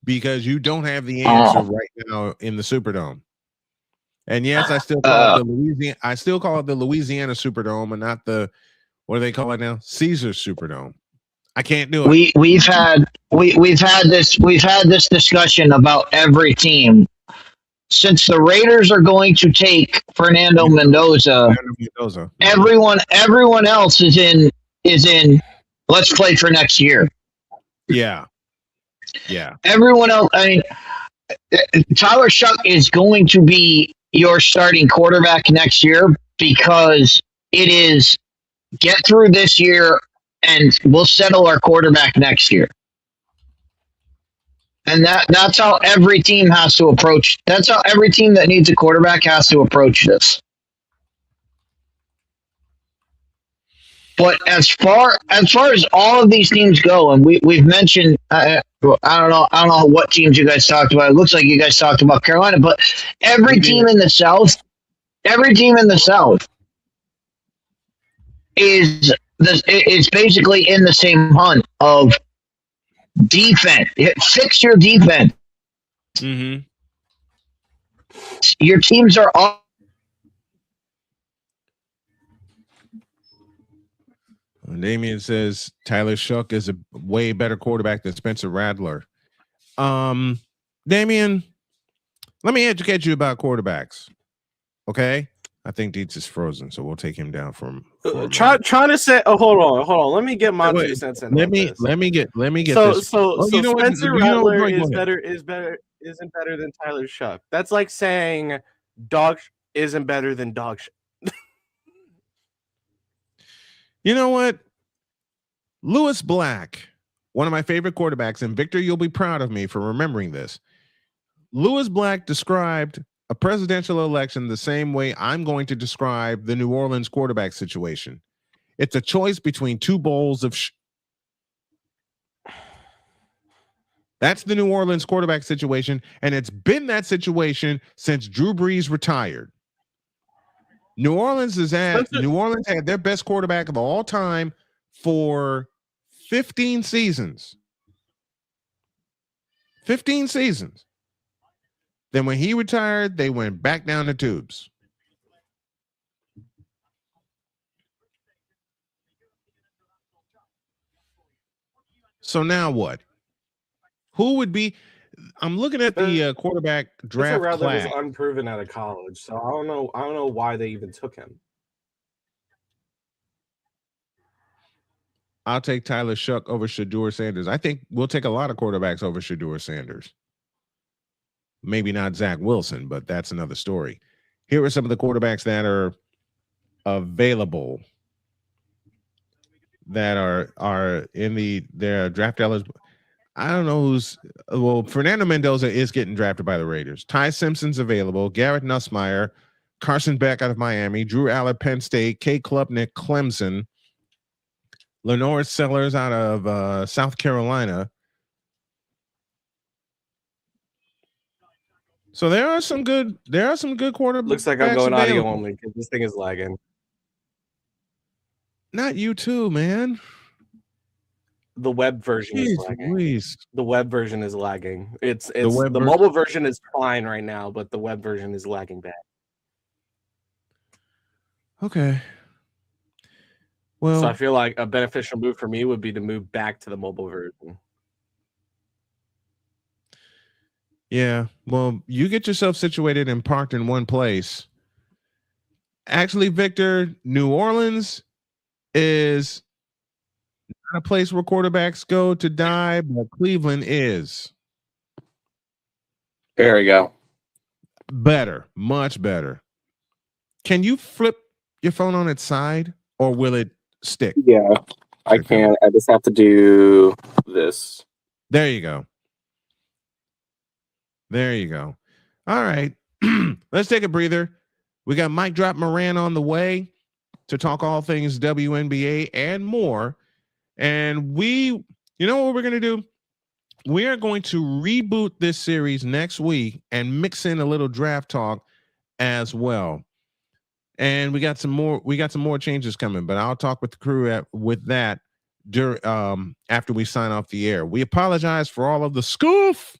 Because you don't have the answer right now in the Superdome. And yes, I still call it the Louisiana. I still call it the Louisiana Superdome, and not the what do they call it now? Caesars Superdome. I can't do it. We've had this discussion about every team since the Raiders are going to take Fernando Mendoza. Everyone else is in. Let's play for next year. Yeah. Everyone else. I mean, Tyler Shuck is going to be your starting quarterback next year because it is get through this year and we'll settle our quarterback next year. And that's how every team has to approach. That's how every team that needs a quarterback has to approach this. But as far as all of these teams go, and we've mentioned, I don't know what teams you guys talked about. It looks like you guys talked about Carolina, but every team in the South is basically in the same hunt of defense. Fix your defense. Mm-hmm. Your teams are all. Damien says Tyler Shuck is a way better quarterback than Spencer Rattler. Damien, let me educate you about quarterbacks. Okay? I think Dietz is frozen, so we'll take him down from. Trying to say. Oh, hold on. Let me get my 2 cents in. Let me get So this. you know Spencer Rattler isn't better than Tyler Shuck. That's like saying dog isn't better than dog shit. You know what? Lewis Black, one of my favorite quarterbacks, and Victor, you'll be proud of me for remembering this. Lewis Black described a presidential election the same way I'm going to describe the New Orleans quarterback situation. It's a choice between two bowls of That's the New Orleans quarterback situation, and it's been that situation since Drew Brees retired. New Orleans had their best quarterback of all time for 15 seasons. 15 seasons. Then when he retired, they went back down the tubes. So now what? Who would be? I'm looking at the quarterback draft Rattler class. was unproven out of college, so I don't know why they even took him. I'll take Tyler Shuck over Shedeur Sanders. I think we'll take a lot of quarterbacks over Shedeur Sanders. Maybe not Zach Wilson, but that's another story. Here are some of the quarterbacks that are available that are in their draft eligible. I don't know who's Fernando Mendoza is getting drafted by the Raiders. Ty Simpson's available. Garrett Nussmeier, Carson Beck out of Miami, Drew Aller, Penn State, Kay Klubnik, Clemson, Lenore Sellers out of South Carolina. So there are some good quarterbacks. Looks like I'm going audio only because this thing is lagging. Not you too, man. The web version is lagging. Please. The web version is lagging. The mobile version is fine right now, but the web version is lagging bad. Okay. Well, so I feel like a beneficial move for me would be to move back to the mobile version. Yeah. Well, you get yourself situated and parked in one place. Actually, Victor, New Orleans is not a place where quarterbacks go to die, but Cleveland is. There we go. Better, much better. Can you flip your phone on its side, or will it stick? Yeah, I can. I just have to do this. There you go. There you go. All right. Let's take a breather. We got Mike Drop Moran on the way to talk all things WNBA and more. And you know what we're going to do? We are going to reboot this series next week and mix in a little draft talk as well. And we got some more changes coming, but I'll talk with the crew with that after we sign off the air. We apologize for all of the scuff.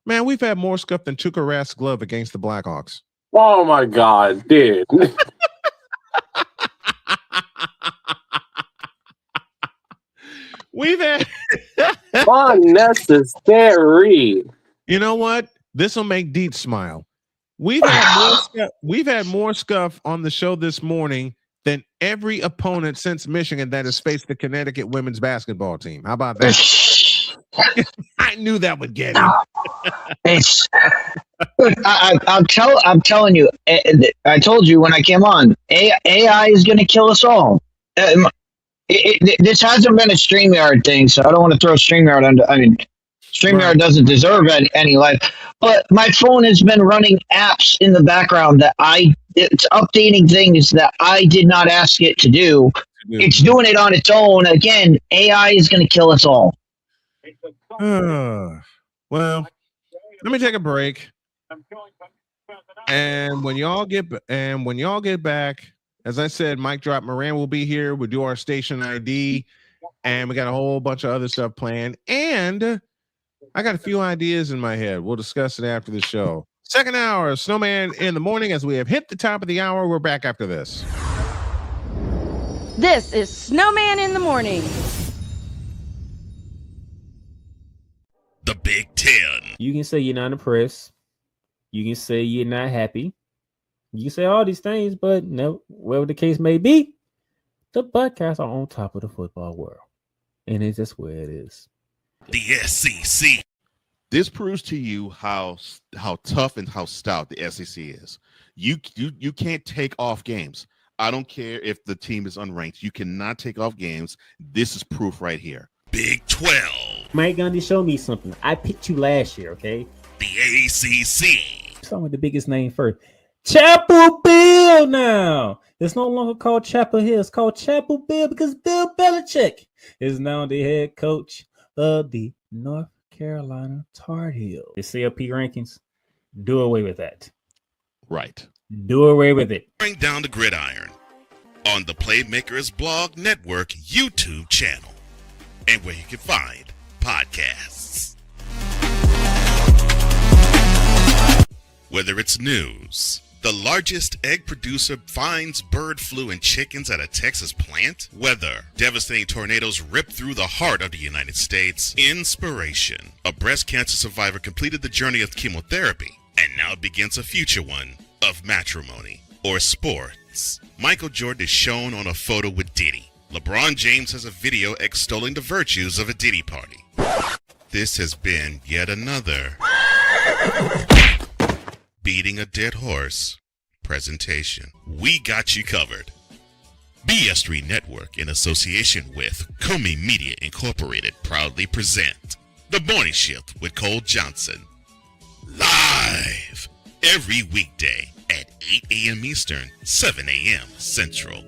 Man, we've had more scuff than Tuukka Rask's glove against the Blackhawks. Oh my God, dude. We've had unnecessary. You know what? This will make Dietz smile. We've had more scuff on the show this morning than every opponent since Michigan that has faced the Connecticut women's basketball team. How about that? I knew that would get him. I'm telling you. I told you when I came on. AI is going to kill us all. This hasn't been a StreamYard thing, so I don't want to throw StreamYard under. I mean, StreamYard doesn't deserve any life. But my phone has been running apps in the background that it's updating things that I did not ask it to do. It's doing it on its own. Again, AI is going to kill us all. Well, let me take a break. And when y'all get back, as I said, Mike Drop Moran will be here. We'll do our station ID, and we got a whole bunch of other stuff planned. And I got a few ideas in my head. We'll discuss it after the show. Second hour of Snowman in the morning. As we have hit the top of the hour, we're back after this. This is Snowman in the morning. The Big Ten. You can say you're not impressed. You can say you're not happy. You say all these things, but no, whatever the case may be, the Buckeyes are on top of the football world. And it's just where it is. The SEC. This proves to you how tough and how stout the SEC is. You can't take off games. I don't care if the team is unranked. You cannot take off games. This is proof right here. Big 12. Mike Gundy, show me something. I picked you last year, okay? The ACC. Start with the biggest name first. Chapel Bill now. It's no longer called Chapel Hill. It's called Chapel Bill because Bill Belichick is now the head coach of the North Carolina Tar Heels. The CLP rankings, do away with that. Right. Do away with it. Bring down the gridiron on the Playmakers Blog Network YouTube channel and where you can find podcasts. Whether it's news, the largest egg producer finds bird flu in chickens at a Texas plant, weather, devastating tornadoes rip through the heart of the United States, inspiration, a breast cancer survivor completed the journey of chemotherapy, and now begins a future one of matrimony or sports. Michael Jordan is shown on a photo with Diddy. LeBron James has a video extolling the virtues of a Diddy party. This has been yet another beating a dead horse presentation. We got you covered. BS3 Network, in association with Comey Media Incorporated, proudly present The Morning Shift with Cole Johnson. Live every weekday at 8 a.m. Eastern, 7 a.m. Central.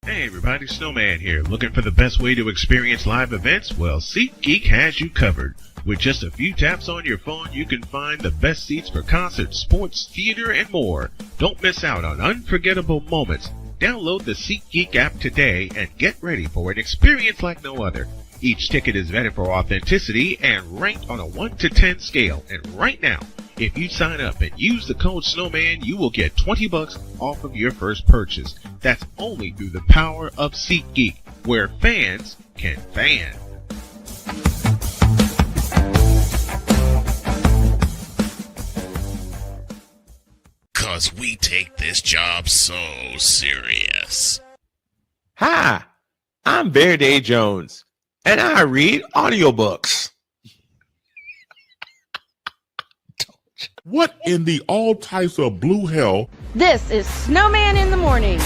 Hey everybody, Snowman here. Looking for the best way to experience live events? Well, SeatGeek has you covered. With just a few taps on your phone, you can find the best seats for concerts, sports, theater, and more. Don't miss out on unforgettable moments. Download the SeatGeek app today and get ready for an experience like no other. Each ticket is vetted for authenticity and ranked on a 1 to 10 scale. And right now, if you sign up and use the code Snowman, you will get $20 off of your first purchase. That's only through the power of SeatGeek, where fans can fan. Cause we take this job so serious. Hi, I'm Verde Jones, and I read audiobooks. What in the all types of blue hell? This is Snowman in the Morning.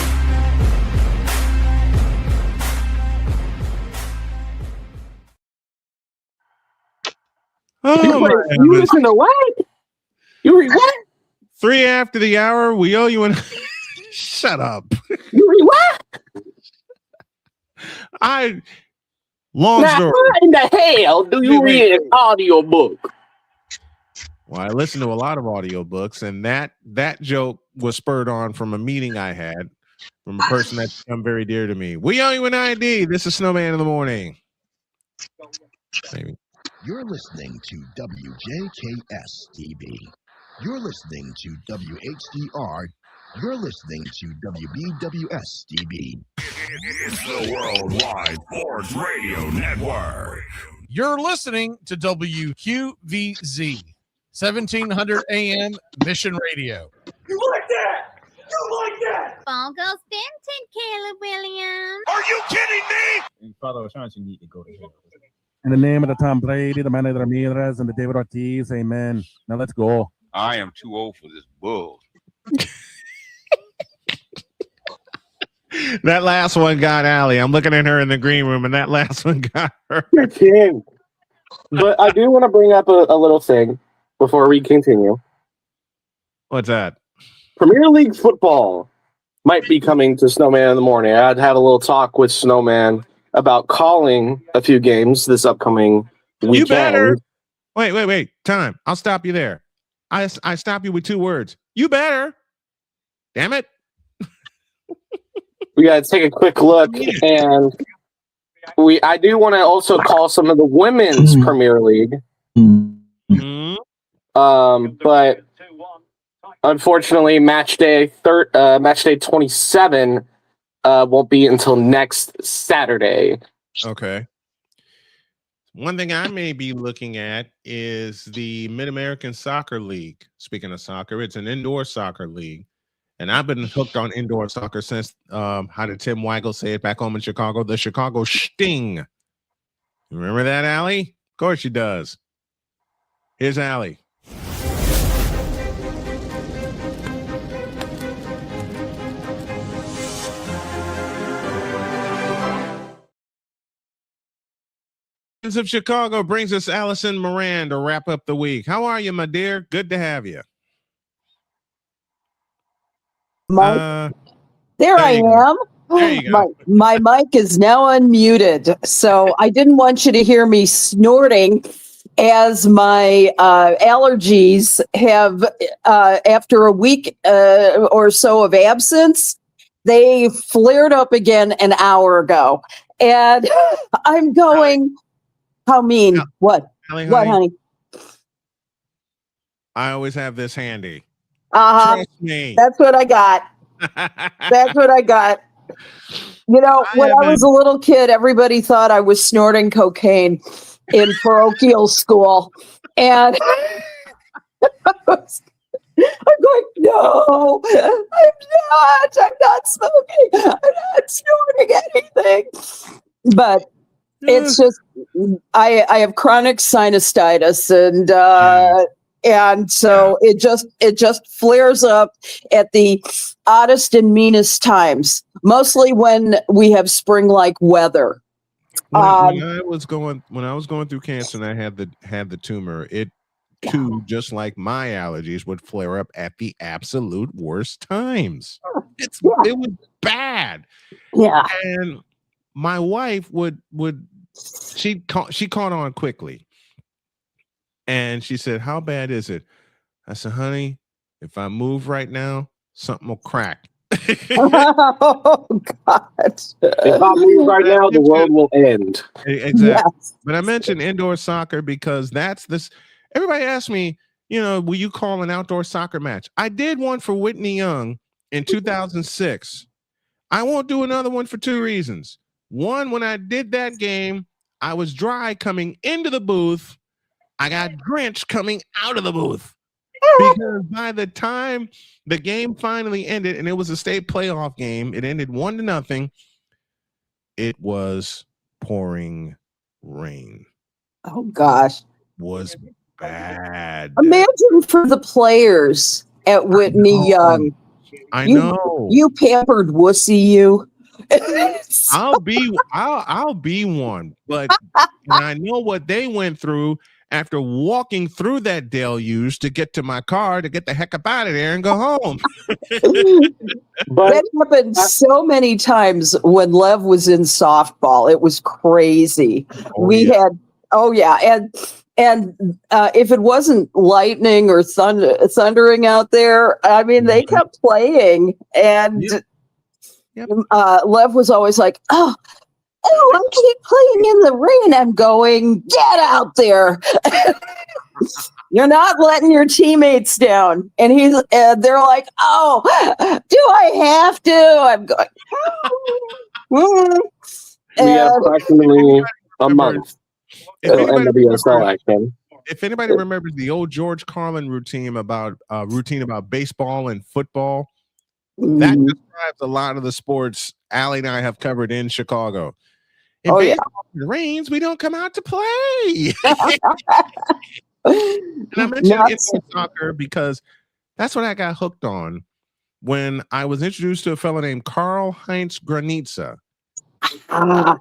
You listen to what? You read what? 3 after the hour. We owe you an. Shut up. You read what? Long now, story. What in the hell do you read an audiobook? Well, I listened to a lot of audiobooks, and that joke was spurred on from a meeting I had from a person that's become very dear to me. We owe you an ID. This is Snowman in the Morning. Maybe. You're listening to WJKS-TV. You're listening to WHDR. You're listening to WBWS-TV. It's the Worldwide Sports Radio Network. You're listening to WQVZ, 1700 AM Mission Radio. You like that? You like that? Ball goes Benton, Caleb Williams. Are you kidding me? And Father Ashanti, you need to go to hell. In the name of the Tom Brady, the Manny Ramirez, and the David Ortiz, amen. Now let's go. I am too old for this bull. That last one got Allie. I'm looking at her in the green room, and that last one got her. But I do want to bring up a little thing before we continue. What's that? Premier League football might be coming to Snowman in the Morning. I'd have a little talk with Snowman about calling a few games this upcoming weekend. You better. Wait. Time. I'll stop you there. I stop you with 2 words. You better. Damn it. We got to take a quick look, and I do want to also call some of the women's Premier League. But unfortunately, match day 27 won't be until next Saturday. Okay. One thing I may be looking at is the Mid-American Soccer League. Speaking of soccer, it's an indoor soccer league. And I've been hooked on indoor soccer since, how did Tim Weigel say it back home in Chicago? The Chicago Sting. Remember that, Allie? Of course she does. Here's Allie. Of Chicago brings us Allison Moran to wrap up the week. How are you, my dear? Good to have you. There I am. There you go. My mic is now unmuted, so I didn't want you to hear me snorting as my allergies have, after a week or so of absence, they flared up again an hour ago. And I'm going, how mean? What? Allie, What, honey? I always have this handy. Trust me. That's what I got. That's what I got. You know, when I was a little kid, everybody thought I was snorting cocaine in parochial school. And I'm going, no, I'm not smoking. I'm not snorting anything. But it's just, I have chronic sinusitis, and so it just flares up at the oddest and meanest times, mostly when we have spring-like weather. When I was going through cancer and I had the tumor, it too, just like my allergies, would flare up at the absolute worst times. It was bad. Yeah. And my wife she caught on quickly. And she said, "How bad is it?" I said, "Honey, if I move right now, something will crack." Oh, God. If I move right now, the world will end. Exactly. Yes. But I mentioned indoor soccer because that's this. Everybody asks me, will you call an outdoor soccer match? I did one for Whitney Young in 2006. I won't do another one for two reasons. One, when I did that game, I was dry coming into the booth. I got drenched coming out of the booth because by the time the game finally ended, and it was a state playoff game, it ended 1-0. It was pouring rain. Oh, gosh. Was bad. Imagine for the players at Whitney Young. I know. You pampered wussy, you. I'll be one, but I know what they went through after walking through that deluge to get to my car to get the heck up out of there and go home. That happened so many times when Lev was in softball. It was crazy. And if it wasn't lightning or thundering out there, I mean, they kept playing, and Lev was always like, "Oh, I keep playing in the rain." I'm going, "Get out there! You're not letting your teammates down." And they're like, "Oh, do I have to?" I'm going. We have approximately a month. If anybody remembers the old George Carlin routine about baseball and football, that describes a lot of the sports Allie and I have covered in Chicago. If it rains, we don't come out to play. And I mentioned indoor soccer because that's what I got hooked on when I was introduced to a fellow named Karl-Heinz Granitza. The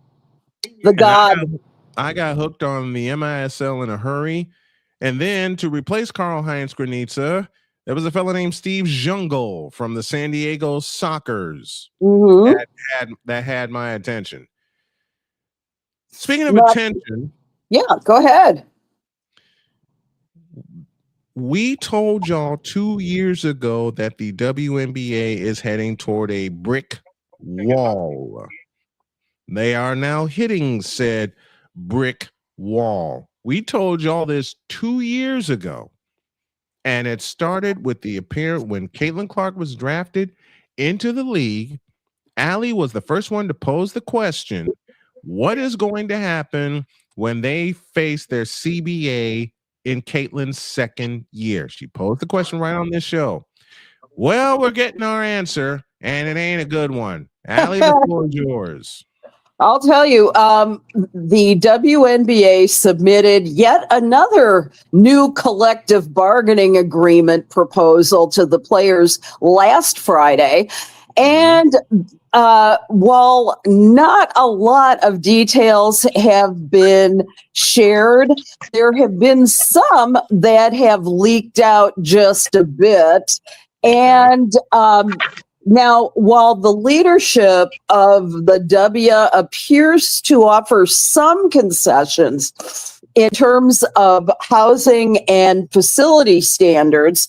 god. I got hooked on the MISL in a hurry. And then to replace Karl-Heinz Granitza, there was a fellow named Steve Jungle from the San Diego Sockers that had my attention. Speaking of attention. Yeah, go ahead. We told y'all 2 years ago that the WNBA is heading toward a brick wall. They are now hitting said brick wall. We told y'all this 2 years ago. And it started with the appearance when Caitlin Clark was drafted into the league. Allie was the first one to pose the question, what is going to happen when they face their CBA in Caitlin's second year? She posed the question right on this show. Well, we're getting our answer, and it ain't a good one. Allie, the floor is yours. I'll tell you, the WNBA submitted yet another new collective bargaining agreement proposal to the players last Friday. And while not a lot of details have been shared, there have been some that have leaked out just a bit. And now, while the leadership of the W appears to offer some concessions in terms of housing and facility standards,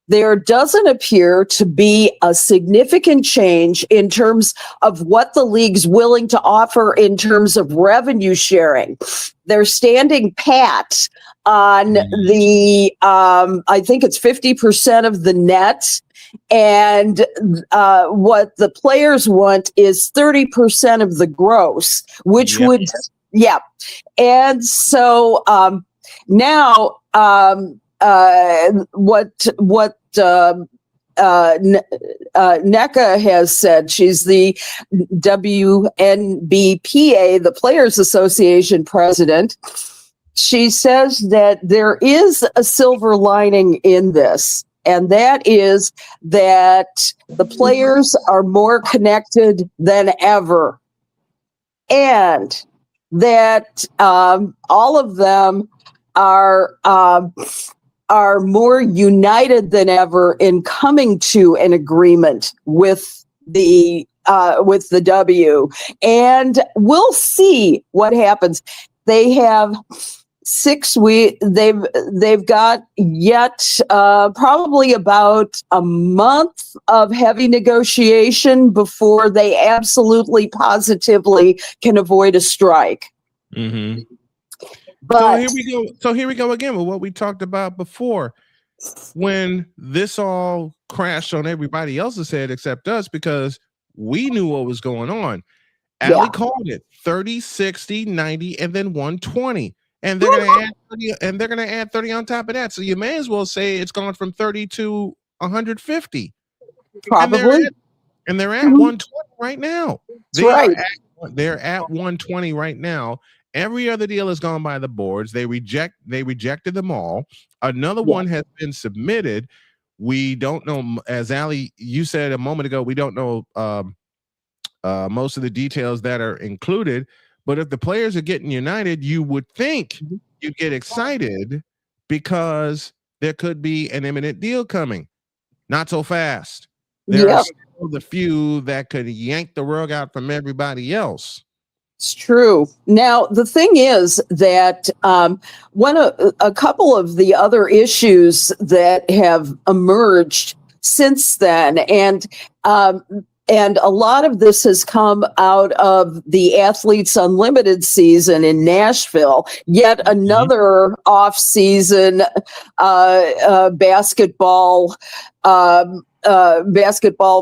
there doesn't appear to be a significant change in terms of what the league's willing to offer in terms of revenue sharing. They're standing pat on the, I think it's 50% of the net. And what the players want is 30% of the gross, which would, And so now what NECA has said, she's the WNBPA, the Players Association president. She says that there is a silver lining in this. And that is that the players are more connected than ever. And that all of them are more united than ever in coming to an agreement with the W. And we'll see what happens. They have 6 weeks. They've got yet probably about a month of heavy negotiation before they absolutely positively can avoid a strike. Mm-hmm. But so here we go again with what we talked about before. When this all crashed on everybody else's head except us, because we knew what was going on. Allie called it 30, 60, 90, and then 120. And they're gonna add 30, and they're gonna add 30 on top of that. So you may as well say it's gone from 30 to 150. Probably. And they're at 120 right now. That's They're at 120 right now. Every other deal has gone by the boards. They rejected them all. Another one has been submitted. We don't know, as Allie, you said a moment ago, we don't know most of the details that are included. But if the players are getting united, you would think you'd get excited because there could be an imminent deal coming. Not so fast. There are still the few that could yank the rug out from everybody else. It's true. Now, the thing is that a couple of the other issues that have emerged since then, and a lot of this has come out of the Athletes Unlimited season in Nashville, yet another off-season basketball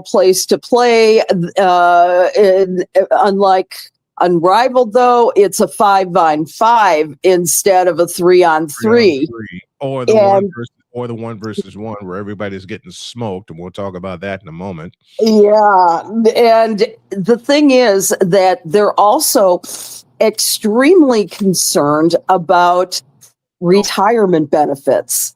place to play. Unlike Unrivaled, though, it's a 5-on-5 instead of a 3-on-3. Or the one versus one where everybody's getting smoked, and we'll talk about that in a moment. Yeah, and the thing is that they're also extremely concerned about retirement benefits.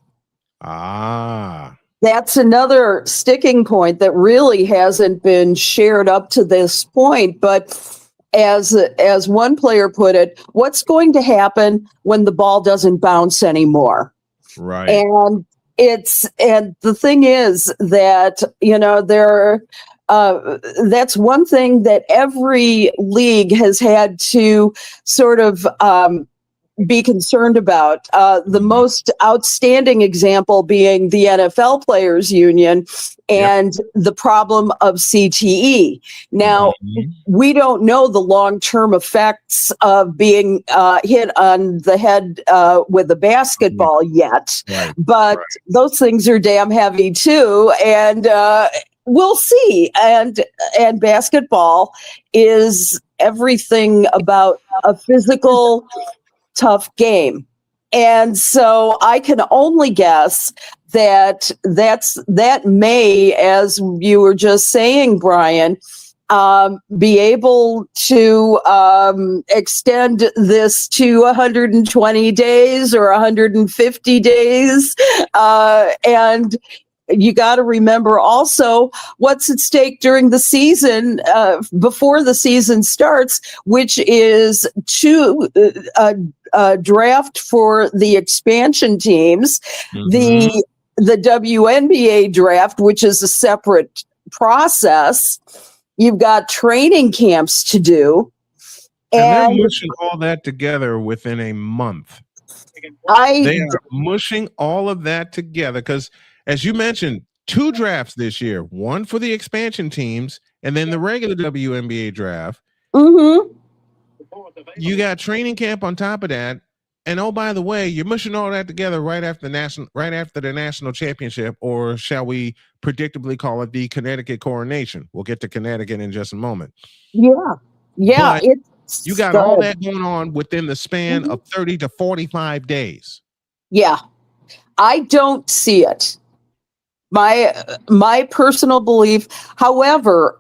That's another sticking point that really hasn't been shared up to this point, but as one player put it, what's going to happen when the ball doesn't bounce anymore? Right. And the thing is that, that's one thing that every league has had to sort of be concerned about. The most outstanding example being the NFL Players Union and the problem of CTE. Now, we don't know the long-term effects of being hit on the head with a basketball yet, but those things are damn heavy too, and we'll see. And basketball is everything about a physical tough game. And so I can only guess that may, as you were just saying, Brian, be able to extend this to 120 days or 150 days. And you got to remember also what's at stake during the season, before the season starts, which is draft for the expansion teams, the WNBA draft, which is a separate process. You've got training camps to do. And they're mushing all that together within a month. They are mushing all of that together because, as you mentioned, 2 drafts this year, one for the expansion teams and then the regular WNBA draft. Mm-hmm. You got training camp on top of that. And oh, by the way, you're mushing all that together right after the national championship, or shall we predictably call it the Connecticut coronation? We'll get to Connecticut in just a moment. Yeah. But you got all that going on within the span of 30 to 45 days. Yeah. I don't see it. My personal belief, however,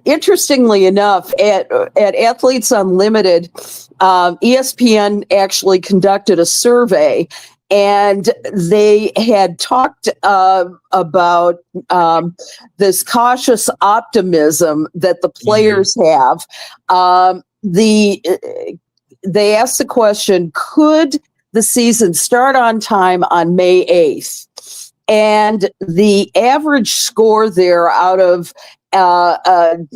interestingly enough, at Athletes Unlimited, ESPN actually conducted a survey, and they had talked about this cautious optimism that the players have. They asked the question, could the season start on time on May 8th? And the average score there out of 10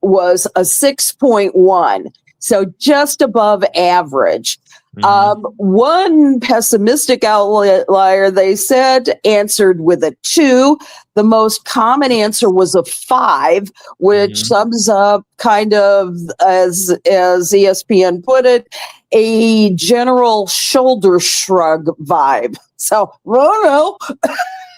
was a 6.1. So just above average. One pessimistic outlier, they said, answered with a 2. The most common answer was a 5, which sums up kind of, as ESPN put it, a general shoulder shrug vibe. So, I don't know.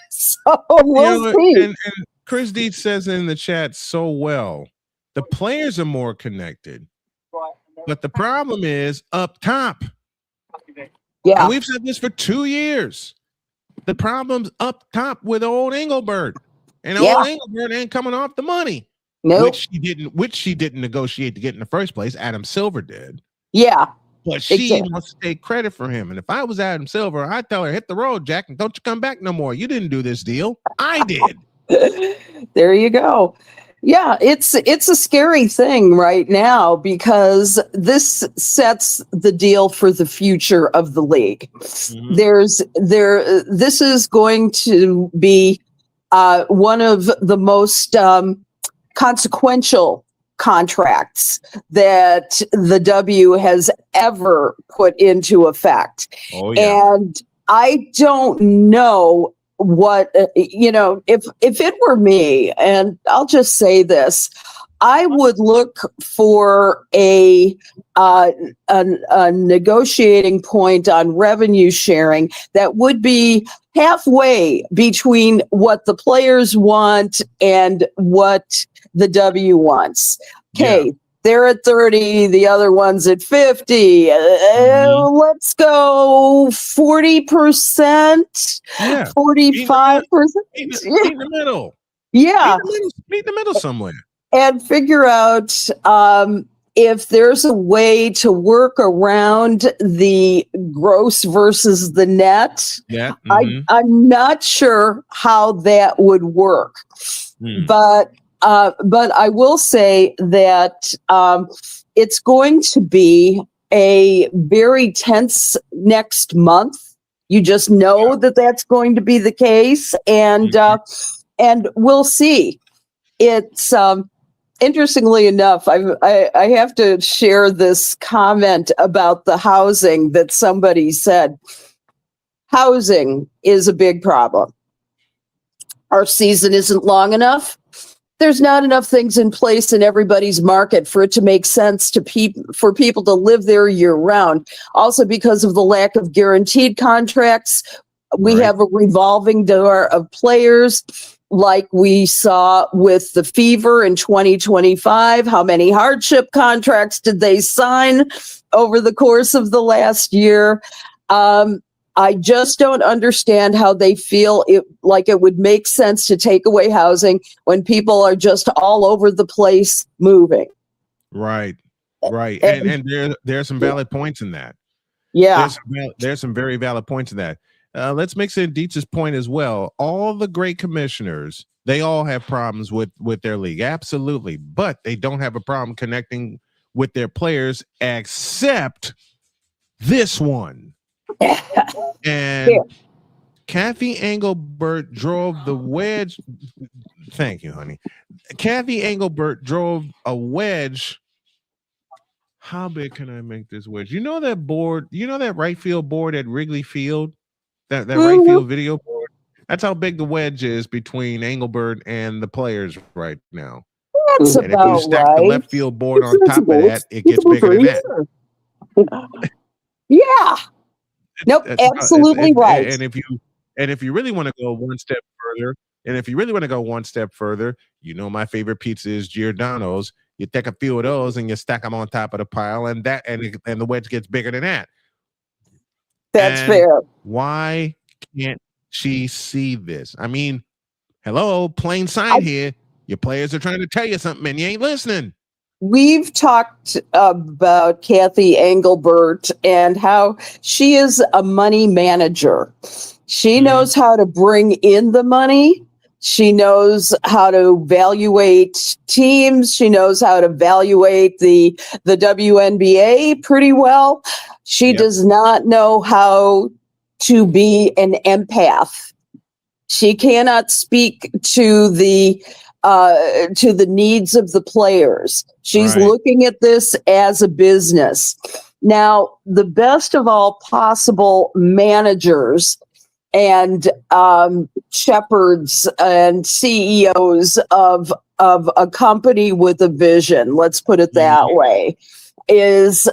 So we'll see. And Chris Deeds says in the chat so well, the players are more connected. But the problem is up top. Yeah. And we've said this for 2 years. The problem's up top with old Engelbert. And old Engelbert ain't coming off the money. Nope. Which she didn't negotiate to get in the first place. Adam Silver did. Yeah. But she wants to take credit for him. And if I was Adam Silver, I'd tell her, hit the road, Jack, and don't you come back no more. You didn't do this deal. I did. There you go. Yeah, it's a scary thing right now because this sets the deal for the future of the league. This is going to be one of the most consequential contracts that the W has ever put into effect. Oh, yeah. And I don't know what, if it were me, and I'll just say this, I would look for a negotiating point on revenue sharing that would be halfway between what the players want and what the W wants. Okay, they're at 30, the other one's at 50. Let's go 40%, 45%. Meet the middle. Yeah. Meet the middle somewhere. And figure out if there's a way to work around the gross versus the net. Yeah. I'm not sure how that would work. But I will say that it's going to be a very tense next month. You just know that that's going to be the case, and we'll see. It's interestingly enough, I have to share this comment about the housing that somebody said. Housing is a big problem. Our season isn't long enough. There's not enough things in place in everybody's market for it to make sense for people to live there year round. Also, because of the lack of guaranteed contracts, we have a revolving door of players like we saw with the Fever in 2025. How many hardship contracts did they sign? over the course of the last year. I just don't understand how they feel like it would make sense to take away housing when people are just all over the place moving. Right. And there are some valid points in that. Yeah. There's some very valid points in that. Let's mix in Dietz's point as well. All the great commissioners, they all have problems with their league. Absolutely. But they don't have a problem connecting with their players except this one. And Kathy Engelbert drove the wedge. Thank you, honey. Kathy Engelbert drove a wedge. How big can I make this wedge? You know that board, that right field board at Wrigley Field? That right field video board? That's how big the wedge is between Engelbert and the players right now. That's and if you stack the left field board on top of that, it gets bigger than that. Yeah. Nope, absolutely right. And if you really want to go one step further, my favorite pizza is Giordano's. You take a few of those and you stack them on top of the pile, and the wedge gets bigger than that. That's fair. Why can't she see this? I mean, hello, plain sight here. Your players are trying to tell you something and you ain't listening. We've talked about Kathy Engelbert and how she is a money manager. She knows how to bring in the money. She knows how to evaluate teams. She knows how to evaluate the WNBA pretty well. She does not know how to be an empath. She cannot speak to the needs of the players. She's looking at this as a business. Now, the best of all possible managers and shepherds and CEOs of a company with a vision, let's put it that way, is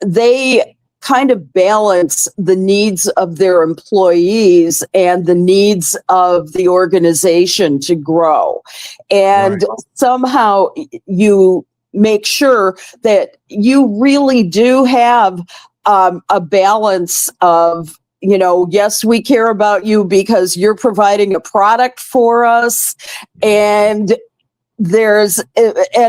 they kind of balance the needs of their employees and the needs of the organization to grow. And somehow you make sure that you really do have a balance of, yes, we care about you because you're providing a product for us. And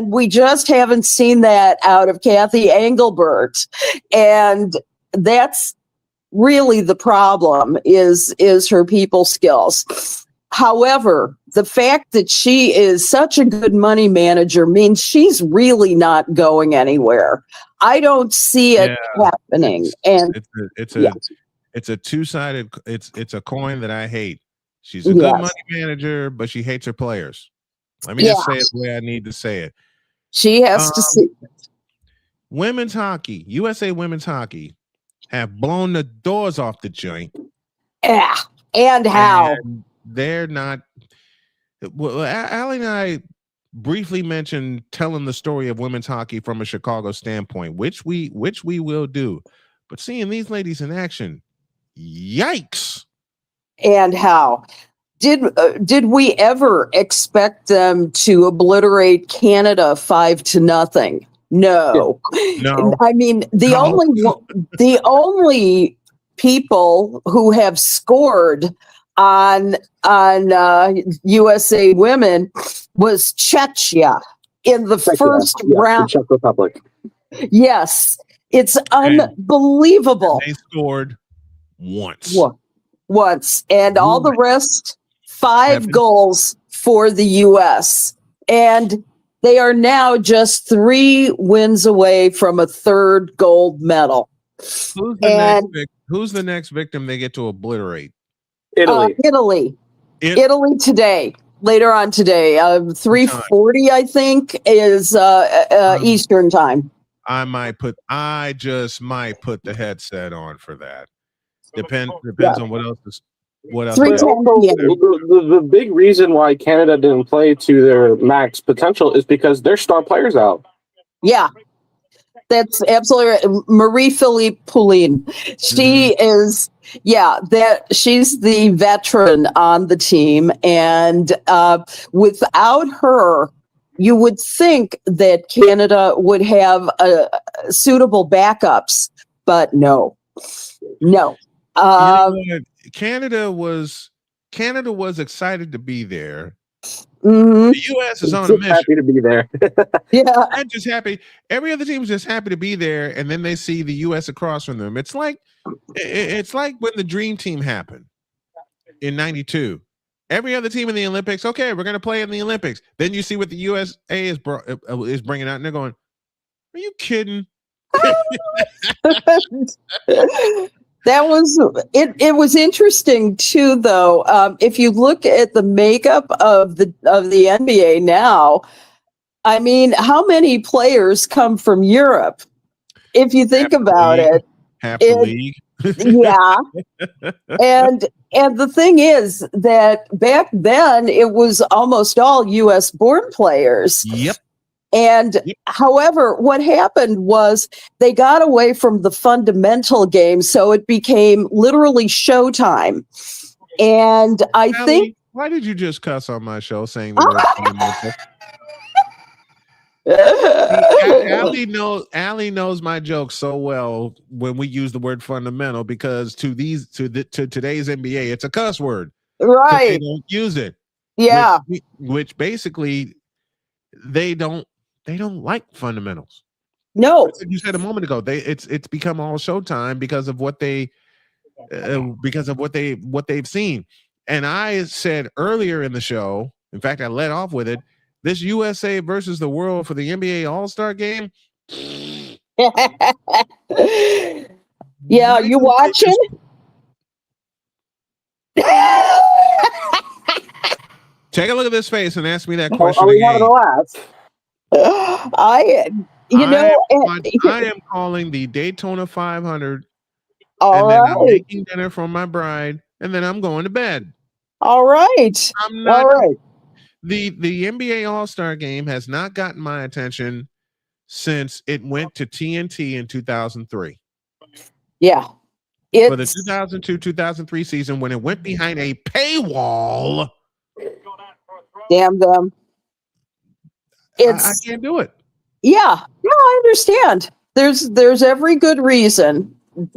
we just haven't seen that out of Kathy Engelbert. And that's really the problem is her people skills. However, the fact that she is such a good money manager means she's really not going anywhere. I don't see it happening. It's a two-sided, it's a coin that I hate. She's a good money manager, but she hates her players. Let me just say it the way I need to say it. She has to see it. Women's hockey, USA women's hockey, have blown the doors off the joint. Yeah, and how? And they're not. Well, Allie and I briefly mentioned telling the story of women's hockey from a Chicago standpoint, which we will do. But seeing these ladies in action, yikes! And how? Did we ever expect them to obliterate Canada 5-0? No. I mean, the only people who have scored on USA women was Czechia in the first round. Czech Republic. Yes, it's unbelievable. They scored once. And all the rest, 5 goals for the U.S. And they are now just 3 wins away from a 3rd gold medal. Who's the next victim they get to obliterate? Italy today. Later on today, 3:40, I think, is Eastern time. I just might put the headset on for that. Depends on what else. The big reason why Canada didn't play to their max potential is because their star players out. Yeah, that's absolutely right. Marie-Philippe Poulin. She is, she's the veteran on the team. And without her, you would think that Canada would have suitable backups, but no. Canada was excited to be there. Mm-hmm. The U.S. is on a mission. Happy to be there. Yeah, I'm just happy. Every other team is just happy to be there, and then they see the U.S. across from them. It's like when the Dream Team happened in '92. Every other team in the Olympics, okay, we're going to play in the Olympics. Then you see what the USA is bringing out, and they're going, "Are you kidding?" That was it. It was interesting too, though. If you look at the makeup of the NBA now, I mean, how many players come from Europe? If you think about it, half the league. Yeah. And the thing is that back then it was almost all US born players. Yep. And however, what happened was they got away from the fundamental game, so it became literally showtime. And I think why did you just cuss on my show saying the word fundamental? Allie knows my jokes so well when we use the word fundamental, because to today's NBA it's a cuss word, right? They don't use it, yeah. Which basically they don't like fundamentals. No, you said a moment ago, it's become all showtime because of what they've seen. And I said earlier in the show, in fact, I led off with it. This USA versus the world for the NBA All-Star game. Yeah, you watching? Take a look at this face and ask me that question Are we again. having a laugh? I am calling the Daytona 500, all and then right. I'm making dinner for my bride, and then I'm going to bed. All right. I'm not. All right. The NBA All-Star game has not gotten my attention since it went to TNT in 2003. Yeah. For the 2002-2003 season, when it went behind a paywall. Damn them. I can't do it. Yeah. No, I understand. There's every good reason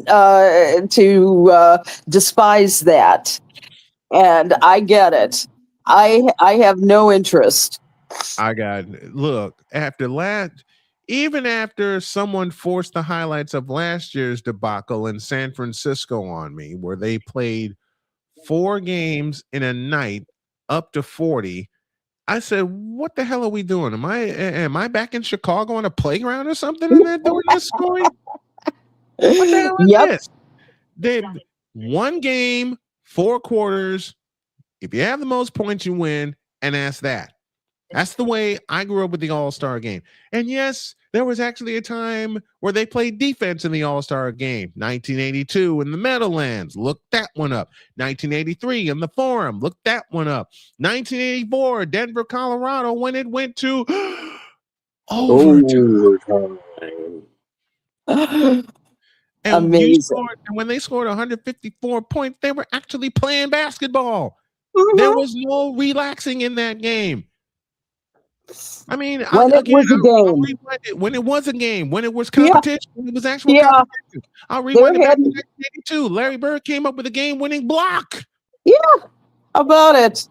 to despise that. And I get it. I have no interest. Look, even after someone forced the highlights of last year's debacle in San Francisco on me, where they played 4 games in a night up to 40, I said, what the hell are we doing? Am I back in Chicago on a playground or something and they're doing this scoring? What the hell is this? They 1 game, 4 quarters. If you have the most points, you win, and that's that. That's the way I grew up with the All-Star game. And yes, there was actually a time where they played defense in the All-Star game. 1982 in the Meadowlands. Look that one up. 1983 in the Forum. Look that one up. 1984, Denver, Colorado, when it went to overtime. And amazing. when they scored 154 points, they were actually playing basketball. Mm-hmm. There was no relaxing in that game. I mean, when it was a game, when it was competition, when it was actual competition. I'll rewind it back to 1982. Larry Bird came up with a game-winning block. Yeah, how about it?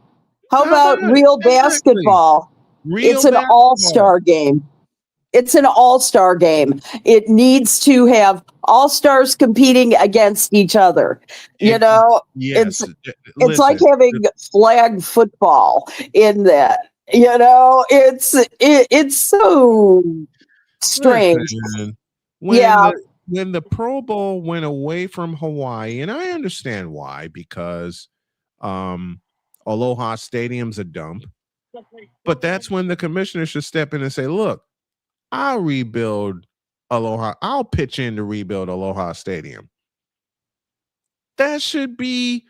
How about real basketball? It's an all-star game. It's an all-star game. It needs to have all-stars competing against each other. You know, yes. It's like having flag football in that. You know, it's so strange. Listen, when the Pro Bowl went away from Hawaii, and I understand why, because Aloha Stadium's a dump, but that's when the commissioner should step in and say, look, I'll rebuild Aloha. I'll pitch in to rebuild Aloha Stadium. That should be,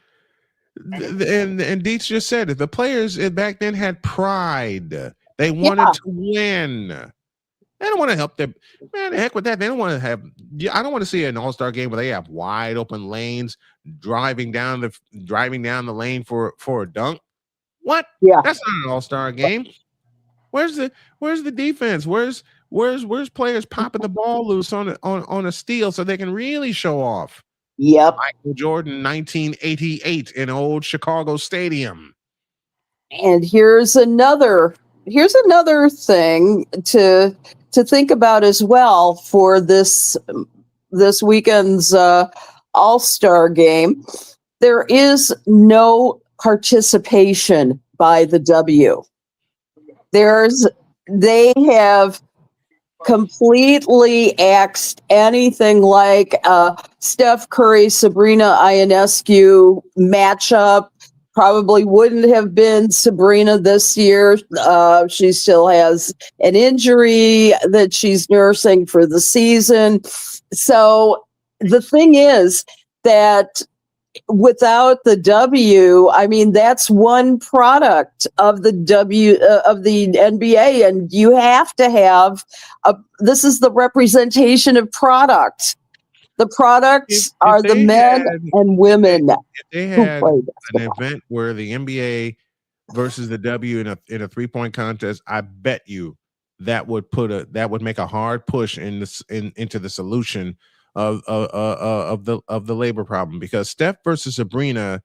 and Dietz just said it. The players back then had pride. They wanted to win. They don't want to help them. Man, the heck with that. They don't want to have. I don't want to see an all-star game where they have wide open lanes, driving down the lane for a dunk. What? Yeah, that's not an all-star game. Where's the defense? Where's players popping the ball loose on a steal so they can really show off? Yep. Michael Jordan, 1988 in old Chicago Stadium. And here's another thing to think about as well for this weekend's All-Star game. There is no participation by the W. They have completely axed anything like Steph Curry, Sabrina Ionescu matchup. Probably wouldn't have been Sabrina this year. She still has an injury that she's nursing for the season. So the thing is that without the W, I mean, that's one product of the of the NBA, and you have to have this is the representation of product. The products are the men and women. If they had an event where the NBA versus the W in a 3-point contest, I bet you that would make a hard push into the solution of the labor problem, because Steph versus Sabrina,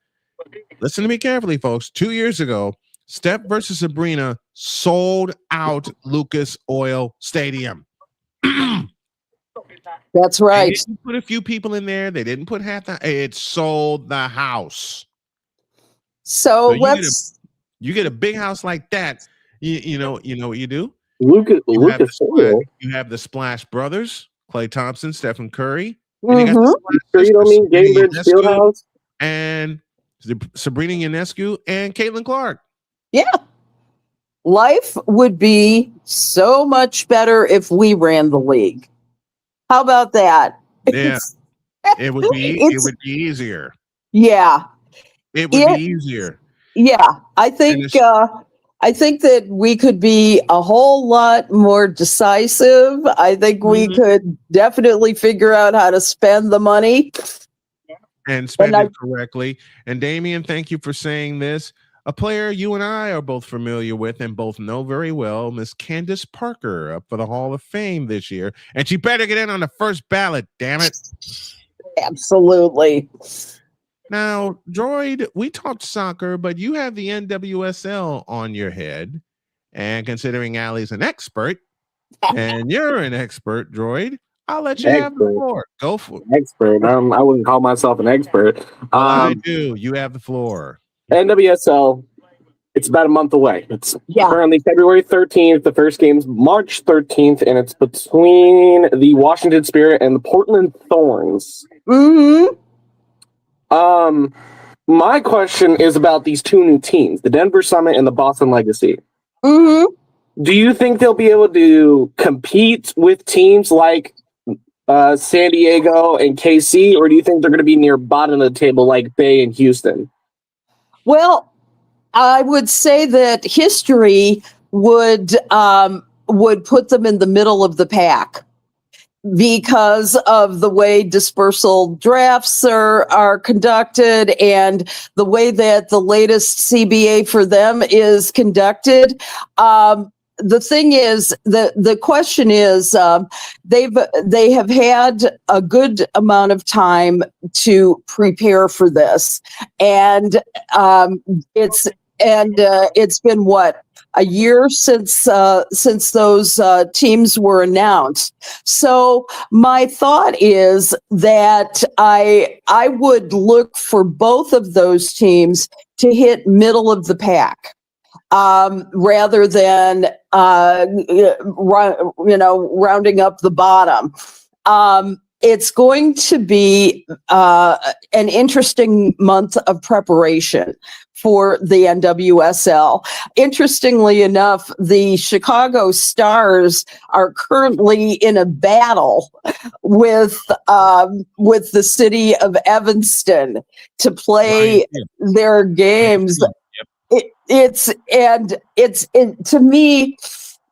listen to me carefully, folks. 2 years ago, Steph versus Sabrina sold out Lucas Oil Stadium. That's right. They didn't put a few people in there. They didn't put half the. It sold the house. So you get a big house like that. You know what you do. You have the Splash Brothers, Klay Thompson, Stephen Curry. And you don't mean Gainbridge Fieldhouse and Sabrina Ionescu and Caitlin Clark. Yeah. Life would be so much better if we ran the league. How about that? Yeah. It would be easier. Yeah. It would be easier. Yeah. I think that we could be a whole lot more decisive. I think we could definitely figure out how to spend the money. And spend it correctly. And Damian, thank you for saying this. A player you and I are both familiar with and both know very well, Miss Candace Parker, up for the Hall of Fame this year. And she better get in on the first ballot, damn it. Absolutely. Now, Droid, we talked soccer, but you have the NWSL on your head. And considering Allie's an expert, and you're an expert, Droid, I'll let you have the floor. Go for it. Expert. I wouldn't call myself an expert. I do. You have the floor. NWSL, it's about a month away. It's currently February 13th. The first game's March 13th, and it's between the Washington Spirit and the Portland Thorns. Mm-hmm. My question is about these two new teams, the Denver Summit and the Boston Legacy. Mm-hmm. Do you think they'll be able to compete with teams like San Diego and KC, or do you think they're going to be near bottom of the table like Bay and Houston? Well, I would say that history would put them in the middle of the pack because of the way dispersal drafts are conducted and the way that the latest CBA for them is conducted. The thing is, the question is, they have had a good amount of time to prepare for this, and it's been what, a year since those teams were announced. So my thought is that I would look for both of those teams to hit middle of the pack. Rather than rounding up the bottom. It's going to be an interesting month of preparation for the NWSL. Interestingly enough, the Chicago Stars are currently in a battle with the city of Evanston to play their games. To me,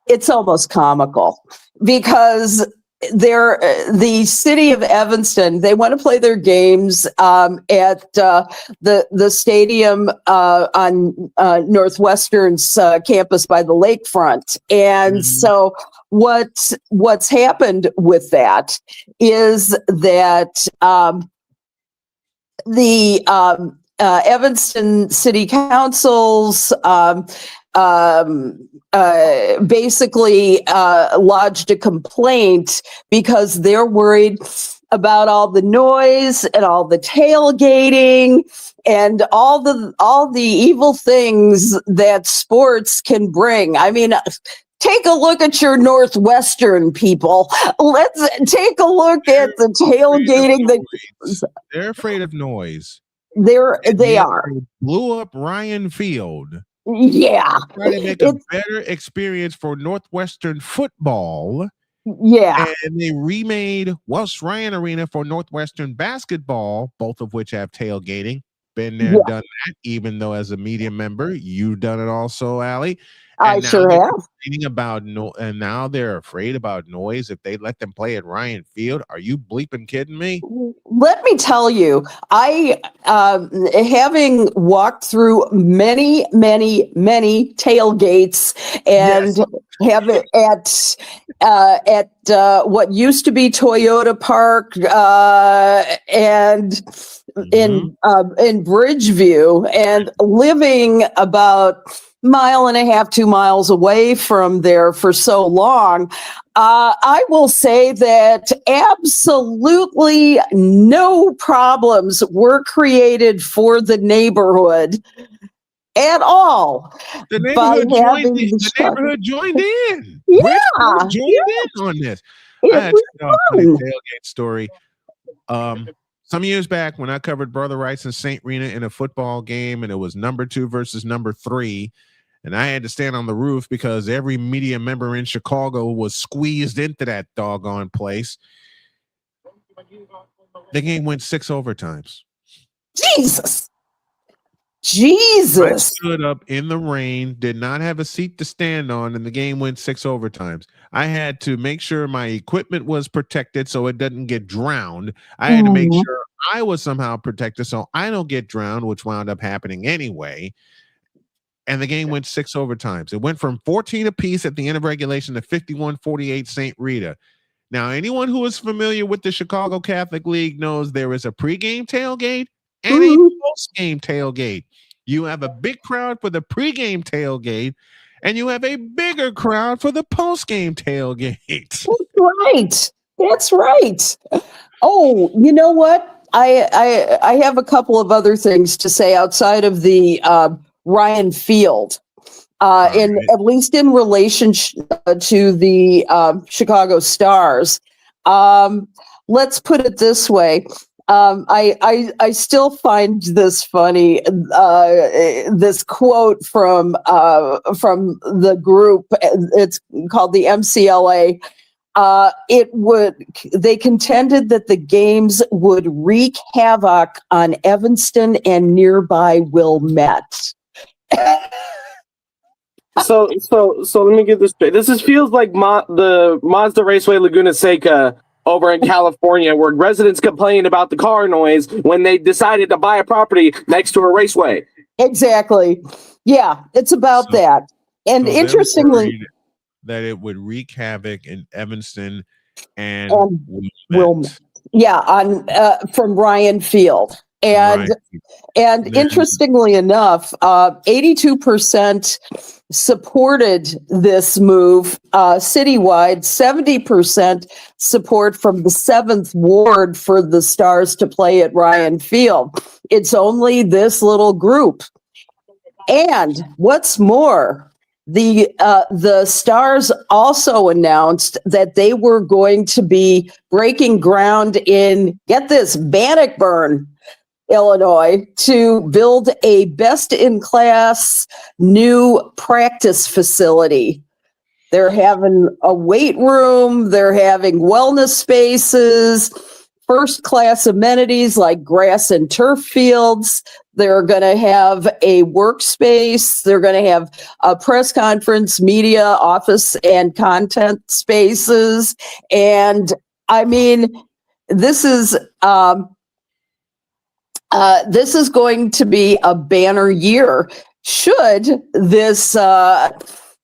it's almost comical because the city of Evanston, they want to play their games at the stadium on Northwestern's campus by the lakefront. And so what's happened with that is that the Evanston City Council's basically lodged a complaint because they're worried about all the noise and all the tailgating and all the evil things that sports can bring. I mean, take a look at your Northwestern people. Let's take a look at the tailgating. They're afraid of noise. They are. Blew up Ryan Field. Yeah. Trying to make a better experience for Northwestern football. Yeah. And they remade Welsh Ryan Arena for Northwestern basketball, both of which have tailgating. Been there, done that, even though as a media member, you've done it also, Allie. I sure have. About and now they're afraid about noise if they let them play at Ryan Field. Are you bleeping kidding me? Let me tell you, I having walked through many tailgates and have it at what used to be Toyota Park and in Bridgeview, and living about mile and a half, 2 miles away from there for so long, I will say that absolutely no problems were created for the neighborhood at all. The neighborhood joined in. Yeah, joined in on this. I had a funny tailgate story. Some years back when I covered Brother Rice and St. Rena in a football game, and it was number 2 versus number 3. And I had to stand on the roof because every media member in Chicago was squeezed into that doggone place. The game went 6 overtimes. Jesus. I stood up in the rain, did not have a seat to stand on, and the game went 6 overtimes. I had to make sure my equipment was protected so it doesn't get drowned. I had to make sure I was somehow protected so I don't get drowned, which wound up happening anyway. And the game went 6 overtimes. It went from 14 apiece at the end of regulation to 51-48 St. Rita. Now, anyone who is familiar with the Chicago Catholic League knows there is a pregame tailgate and a postgame tailgate. You have a big crowd for the pregame tailgate, and you have a bigger crowd for the postgame tailgate. That's right. Oh, you know what? I have a couple of other things to say outside of the Ryan Field, at least in relation to the Chicago Stars. Let's put it this way. I still find this funny. This quote from the group. It's called the MCLA. They contended that the games would wreak havoc on Evanston and nearby Wilmette. So let me get this straight. Feels like the Mazda Raceway Laguna Seca over in California, where residents complained about the car noise when they decided to buy a property next to a raceway. Exactly. Yeah, it's about that. And interestingly, that it would wreak havoc in Evanston and Wilmette. Yeah, on from Ryan Field. And interestingly enough, 82% supported this move citywide, 70% support from the 7th Ward for the Stars to play at Ryan Field. It's only this little group. And what's more, the Stars also announced that they were going to be breaking ground in, get this, Bannockburn, Illinois, to build a best-in-class new practice facility. They're having a weight room, they're having wellness spaces, first-class amenities like grass and turf fields. They're going to have a workspace. They're going to have a press conference, media, office, and content spaces. And I mean, this is going to be a banner year. Should this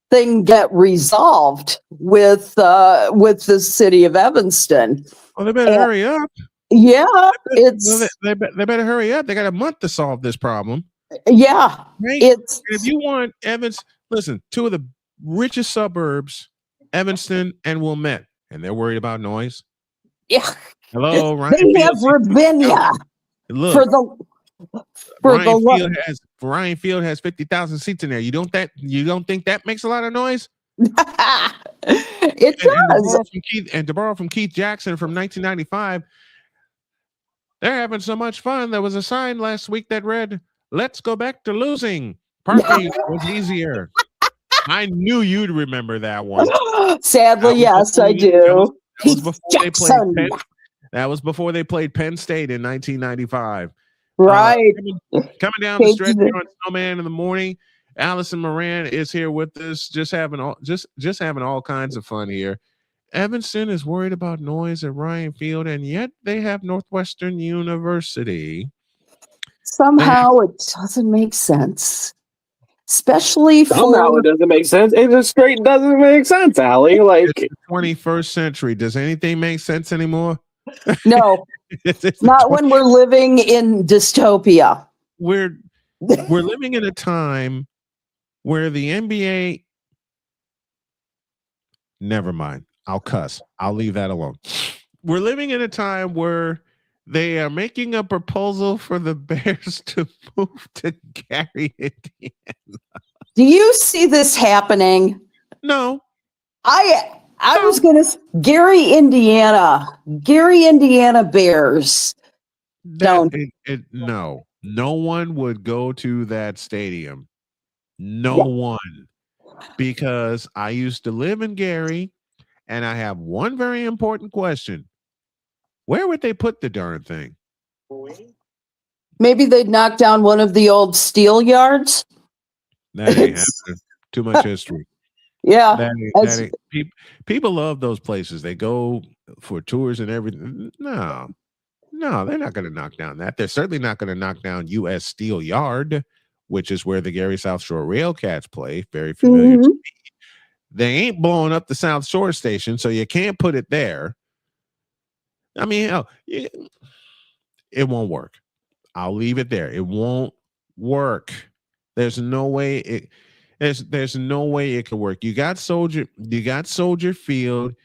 thing get resolved with the city of Evanston? Well, they better hurry up. Yeah, they better hurry up. They got a month to solve this problem. Yeah, right? If you want listen, two of the richest suburbs, Evanston and Wilmette, and they're worried about noise. Yeah. Hello, Ryan. They have Ravinia Look, for the Ryan Field has 50,000 seats in there. You don't think that makes a lot of noise? It does. And to borrow from Keith Jackson from 1995, they're having so much fun. There was a sign last week that read, "Let's go back to losing. Parking was easier." I knew you'd remember that one. Sadly, yes, I do. That was before they played Penn State in 1995. Right. Coming down the stretch here on Snowman in the morning. Allison Moran is here with us, just having all kinds of fun here. Evanston is worried about noise at Ryan Field, and yet they have Northwestern University. Somehow it doesn't make sense. Especially somehow it doesn't make sense. It just straight doesn't make sense, Allie. Like it's the 21st century. Does anything make sense anymore? No. Not when we're living in dystopia. We're living in a time where the NBA. Never mind. I'll cuss. I'll leave that alone. We're living in a time where they are making a proposal for the Bears to move to Gary, Indiana. Do you see this happening? No. I was going to Gary, Indiana Bears. No. No one would go to that stadium. No one. Because I used to live in Gary, and I have one very important question. Where would they put the darn thing? Maybe they'd knock down one of the old steel yards. That ain't happening. Too much history. Yeah. People love those places. They go for tours and everything. No, they're not going to knock down that. They're certainly not going to knock down U.S. Steel Yard, which is where the Gary South Shore Railcats play. Very familiar to me. They ain't blowing up the South Shore station, so you can't put it there. I mean, it won't work. I'll leave it there. It won't work. There's no way there's no way it could work. You got Soldier Field.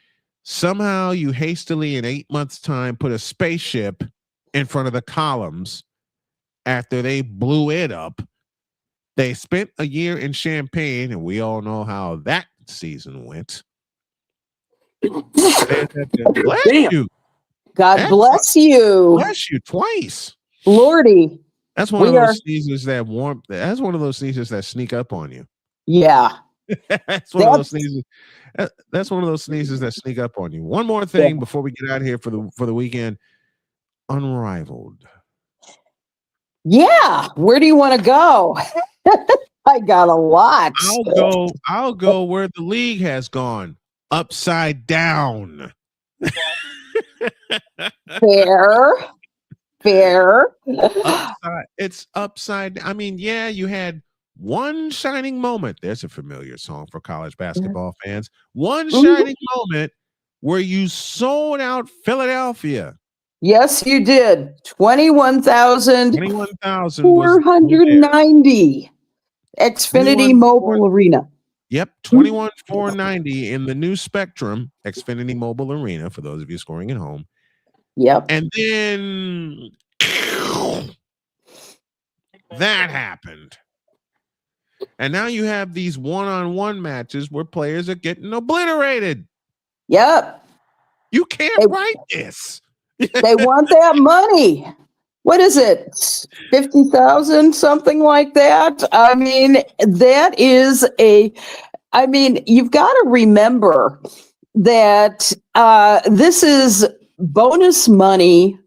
Somehow you hastily in 8 months' time put a spaceship in front of the columns after they blew it up. They spent a year in Champaign, and we all know how that season went. Bless you. God bless you. Bless you twice. Lordy. That's one of those sneezes that's one of those sneezes that sneak up on you. Yeah. That's one of those sneezes. That's one of those sneezes that sneak up on you. One more thing before we get out of here for the weekend. Unrivaled. Yeah. Where do you want to go? I got a lot. I'll go where the league has gone. Upside down. Fair. It's upside. I mean, yeah, you had one shining moment. There's a familiar song for college basketball fans. One shining moment where you sold out Philadelphia. Yes, you did. 21,490. Xfinity Mobile Arena. Yep, 21,490 in the new Spectrum Xfinity Mobile Arena for those of you scoring at home. Yep. And then that happened. And now you have these one-on-one matches where players are getting obliterated. Yep. You can't write this. They want that money. What is it? 50,000, something like that. I mean, you've got to remember that this is bonus money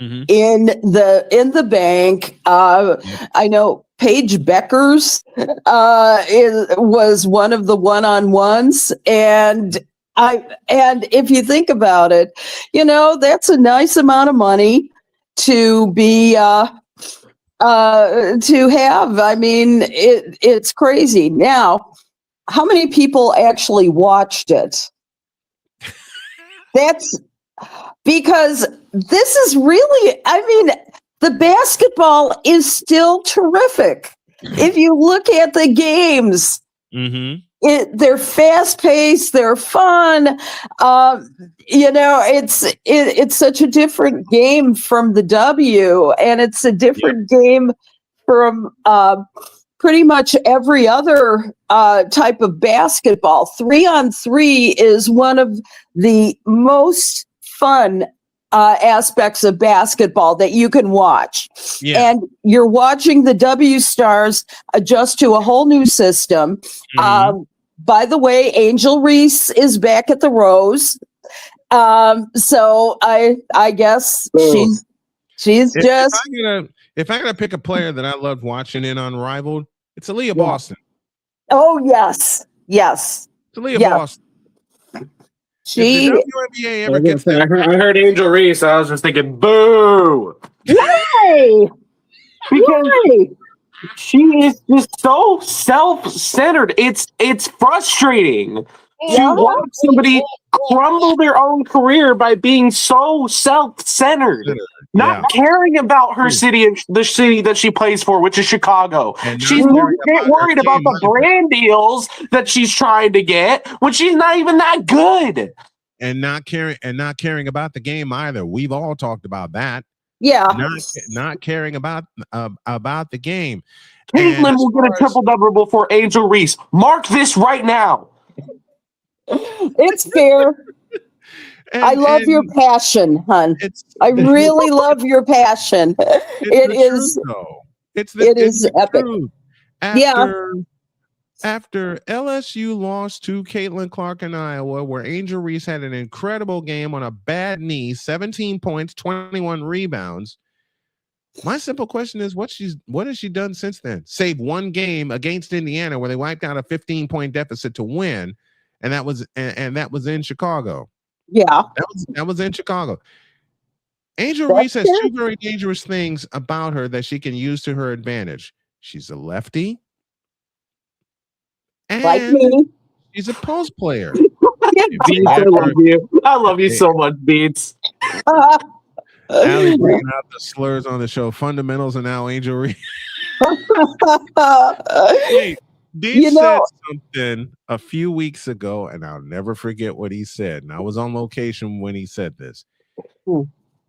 in the bank. I know Paige Beckers was one of the one-on-ones, and if you think about it, that's a nice amount of money to be to have. I mean, it's crazy. Now, how many people actually watched it? That's because this is really, I mean, the basketball is still terrific. If you look at the games, they're fast paced, they're fun. It's such a different game from the W, and it's a different game from pretty much every other type of basketball. 3-on-3 is one of the most fun aspects of basketball that you can watch. Yeah. And you're watching the W Stars adjust to a whole new system. By the way, Angel Reese is back at the Rose. So I guess she's just. If I'm gonna pick a player that I loved watching in Unrivaled, it's Aaliyah Boston. Oh yes. It's Aaliyah Boston. She. I heard Angel Reese. I was just thinking, boo! Why? Because she is just so self-centered. It's frustrating to watch somebody crumble their own career by being so self-centered, not caring about her city and the city that she plays for, which is Chicago. She's worried about the brand deals that she's trying to get when she's not even that good. And not caring about the game either. We've all talked about that. Yeah. Not caring about the game. Caitlin will get a triple-double before Angel Reese. Mark this right now. It's fair. I love your passion, hon. I really love your passion. It is epic. After LSU lost to Caitlin Clark in Iowa, where Angel Reese had an incredible game on a bad knee, 17 points, 21 rebounds. My simple question is, what has she done since then? Save one game against Indiana where they wiped out a 15-point deficit to win, and that was in Chicago. Yeah, that was in Chicago. Angel Reese has two very dangerous things about her that she can use to her advantage. She's a lefty. And like me. She's a post player. Beats, I love you. I love you so much, Beats. Allie bringing out the slurs on the show. Fundamentals and now Angel Reese. Hey, Dean said something a few weeks ago, and I'll never forget what he said. And I was on location when he said this.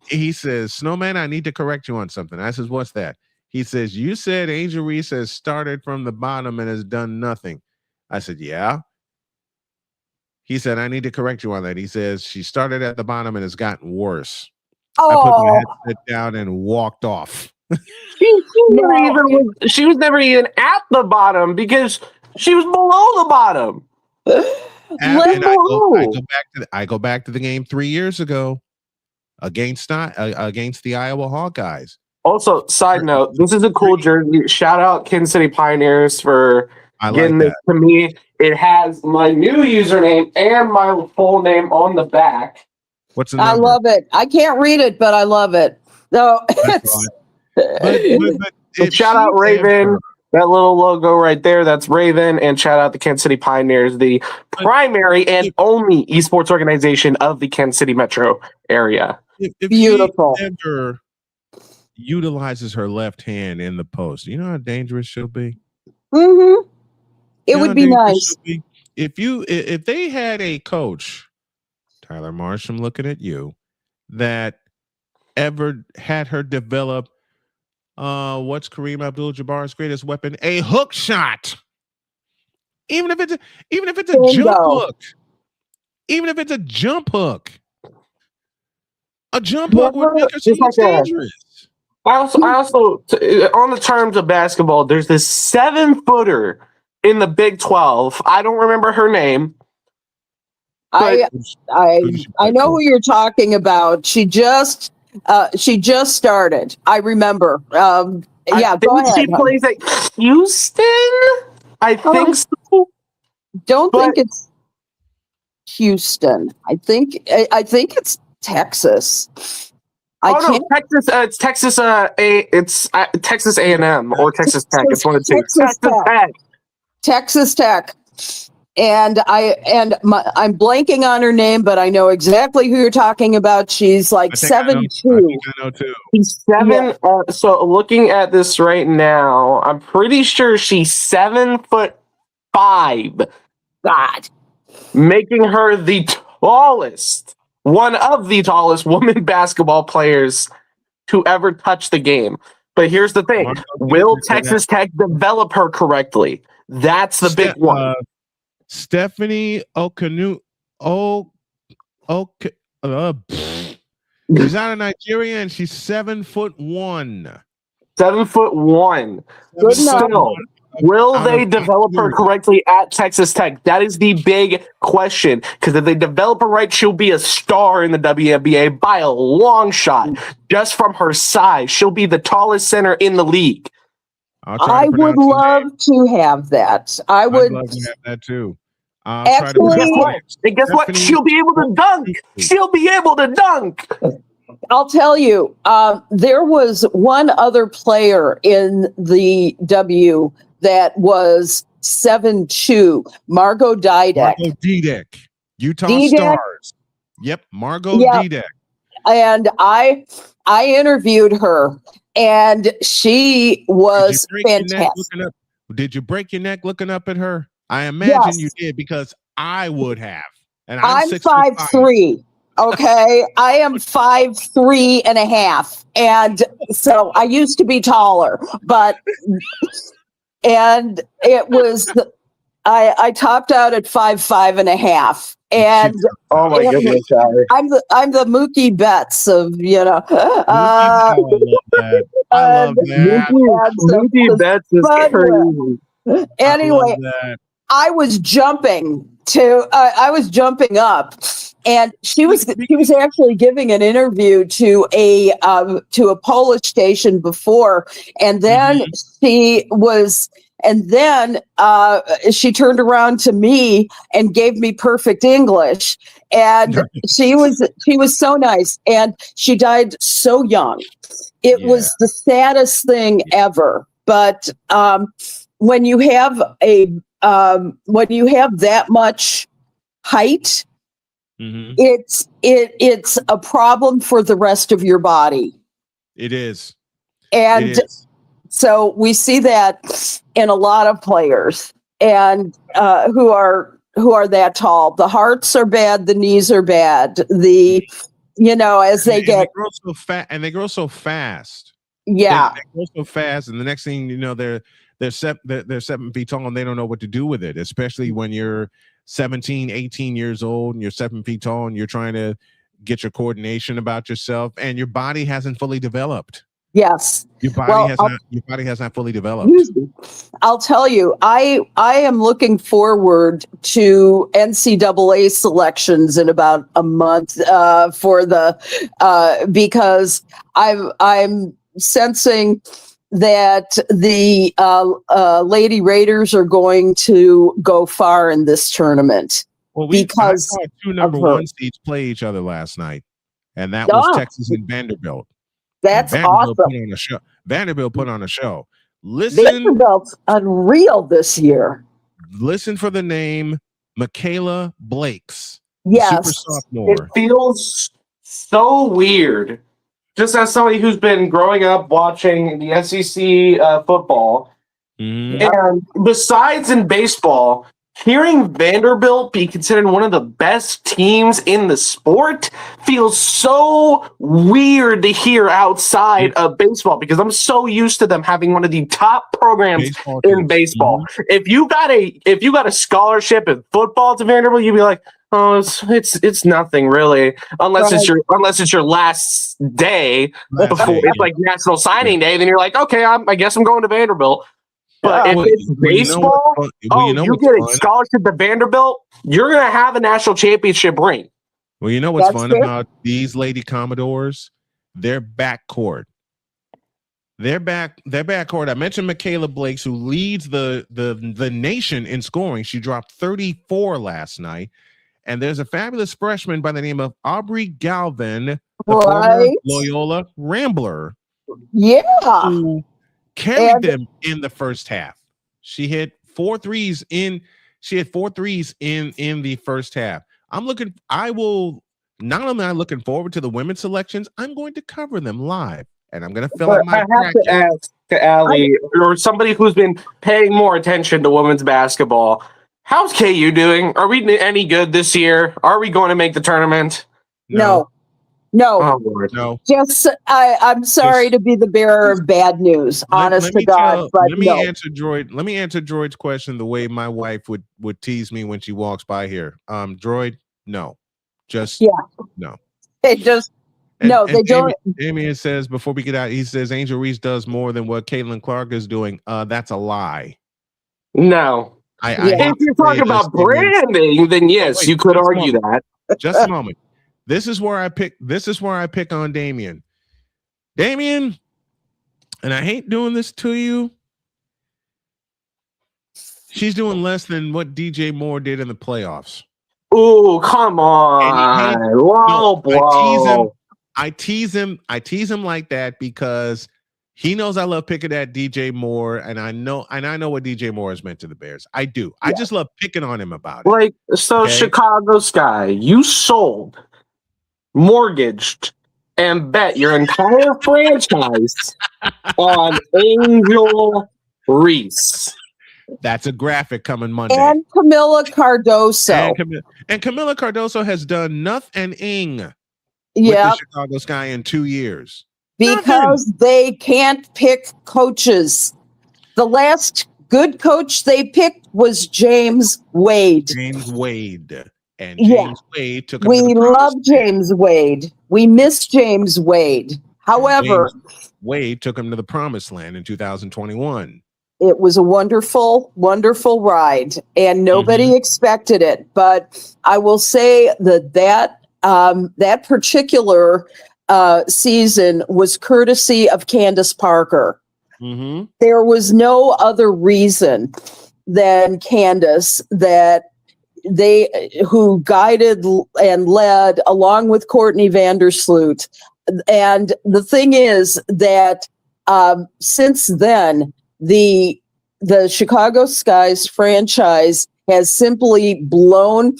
He says, Snowman, I need to correct you on something. I says, what's that? He says, you said Angel Reese has started from the bottom and has done nothing. I said, yeah. He said, I need to correct you on that. He says, she started at the bottom and has gotten worse. I put my headset down and walked off. She was never even at the bottom because she was below the bottom. I go back to the game 3 years ago against the Iowa Hawkeyes. Also, side note, this is a cool jersey. Shout out Kansas City Pioneers for getting this to me. It has my new username and my full name on the back. What's the number? I love it. I can't read it, but I love it. No, but shout out Raven. That little logo right there, that's Raven. And shout out the Kansas City Pioneers, the primary and only esports organization of the Kansas City metro area. If beautiful. She ever utilizes her left hand in the post, you know how dangerous she'll be? Mm-hmm. It would be nice. If they had a coach, Tyler Marsh, I'm looking at you, that ever had her develop what's Kareem Abdul-Jabbar's greatest weapon? A hook shot. Even if it's a jump hook. Even if it's a jump hook. A jump hook would make her so much dangerous. I also on the terms of basketball, there's this 7-footer in the Big 12. I don't remember her name. I know who you're talking about. She just started. I remember. Yeah, go ahead. She plays at Houston. I think so. Don't think it's Houston. I think it's Texas. Texas. It's Texas. It's Texas A&M or Texas Tech. It's one of the two. Texas Tech. And I'm blanking on her name, but I know exactly who you're talking about. She's like 7'2". I know too. She's 7. Yeah. So looking at this right now, I'm pretty sure she's 7'5". God, making her the tallest, one of the tallest women basketball players to ever touch the game. But here's the thing: will Texas Tech develop her correctly? That's the big one. Stephanie Okunu. She's out of Nigeria and she's 7'1". 7'1". Good Still, will they develop her correctly at Texas Tech? That is the big question. Because if they develop her right, she'll be a star in the WNBA by a long shot. Just from her size, she'll be the tallest center in the league. I would love to have that. I would love to have that too. Actually, guess what? She'll be able to dunk. She'll be able to dunk. I'll tell you, there was one other player in the W that was 7'2", Margot Didek. Utah Stars. Yep, Margot Didek. And I interviewed her, and she was fantastic. Did you break your neck looking up at her? I imagine you did, because I would have. And I'm 5'3". Okay, I am 5'3.5", and so I used to be taller, and it was I topped out at 5'5.5", and oh my goodness, I'm the Mookie Betts of I love that. Mookie Betts is crazy. Anyway, I was jumping up, and she was actually giving an interview to a Polish station before, and then she turned around to me and gave me perfect English, and she was so nice, and she died so young. It was the saddest thing ever, but when you have that much height, it's a problem for the rest of your body. It is. And so we see that in a lot of players, and who are that tall. The hearts are bad, the knees are bad. As they grow so fast, and they grow so fast. Yeah, they grow so fast, and the next thing you know, they're 7 feet tall, and they don't know what to do with it, especially when you're 17, 18 years old and you're 7 feet tall and you're trying to get your coordination about yourself, and your body hasn't fully developed. Yes. Your body has not fully developed. I'll tell you, I am looking forward to NCAA selections in about a month because I'm sensing that the Lady Raiders are going to go far in this tournament. Well, I saw 2 number 1 seeds play each other last night, and that was Texas and Vanderbilt. That's awesome. Vanderbilt put on a show. Vanderbilt's unreal this year. Listen for the name Michaela Blakes. Yes. Super sophomore. It feels so weird. Just as somebody who's been growing up watching the SEC football, and besides in baseball, hearing Vanderbilt be considered one of the best teams in the sport feels so weird to hear outside of baseball, because I'm so used to them having one of the top programs in baseball. If you got a scholarship in football to Vanderbilt, you'd be like, oh, it's nothing really, unless it's your last day before it's like National Signing Day. Then you're like, okay, I guess I'm going to Vanderbilt. But if it's baseball, you get a scholarship to Vanderbilt, you're going to have a national championship ring. Well, you know what's fun about these Lady Commodores? Their backcourt. Their backcourt. I mentioned Michaela Blakes, who leads the nation in scoring. She dropped 34 last night. And there's a fabulous freshman by the name of Aubrey Galvin, the former Loyola Rambler. Yeah. Who carried them in the first half. She hit 4 threes in the first half. Not only am I looking forward to the women's selections, I'm going to cover them live. And I'm going to fill out my bracket. I have to ask to Allie, or somebody who's been paying more attention to women's basketball, how's KU doing? Are we any good this year? Are we going to make the tournament? No. Oh, Lord. No. Just, I'm sorry to be the bearer of bad news, honest to God. Let me answer Droid's question the way my wife would tease me when she walks by here. Droid, no. No. They just, they don't. Damien says, before we get out, he says Angel Reese does more than what Caitlin Clark is doing. That's a lie. No. If you're talking about branding, then yes, you could argue that. Just a moment. This is where I pick on Damien. Damien, and I hate doing this to you. She's doing less than what DJ Moore did in the playoffs. Oh, come on. I tease him like that because he knows I love picking at DJ Moore, and I know what DJ Moore has meant to the Bears. I do. Yeah. I just love picking on him about it. Chicago Sky, you sold, mortgaged, and bet your entire franchise on Angel Reese. That's a graphic coming Monday. And Camila Cardoso. And Camila Cardoso has done nothing with the Chicago Sky in 2 years. Because they can't pick coaches. The last good coach they picked was James Wade. And James Wade took him to the love James Wade. We miss James Wade. However, Wade took him to the promised land in 2021. It was a wonderful, wonderful ride, and nobody expected it. But I will say that particular season was courtesy of Candace Parker. Mm-hmm. There was no other reason than Candace who guided and led along with Courtney Vandersloot. And the thing is that since then, the Chicago Skies franchise has simply blown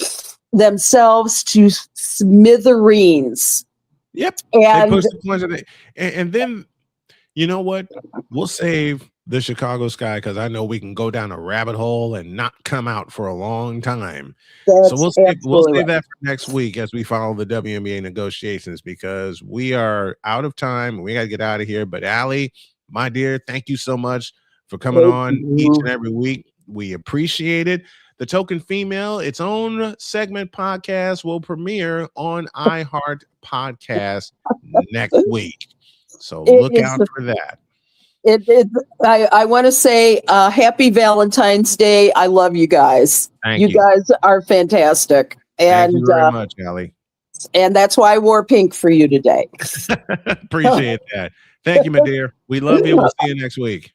themselves to smithereens. Yep. And then, you know what? We'll save the Chicago Sky because I know we can go down a rabbit hole and not come out for a long time. So we'll save that for next week as we follow the WNBA negotiations because we are out of time. We got to get out of here. But Allie, my dear, thank you so much for coming on each and every week. We appreciate it. The Token Female, its own segment podcast, will premiere on iHeart Podcast next week. So look out for that. I want to say happy Valentine's Day. I love you guys. Thank you. You guys are fantastic. And thank you very much, Allie. And that's why I wore pink for you today. Appreciate that. Thank you, my dear. We love you. We'll see you next week.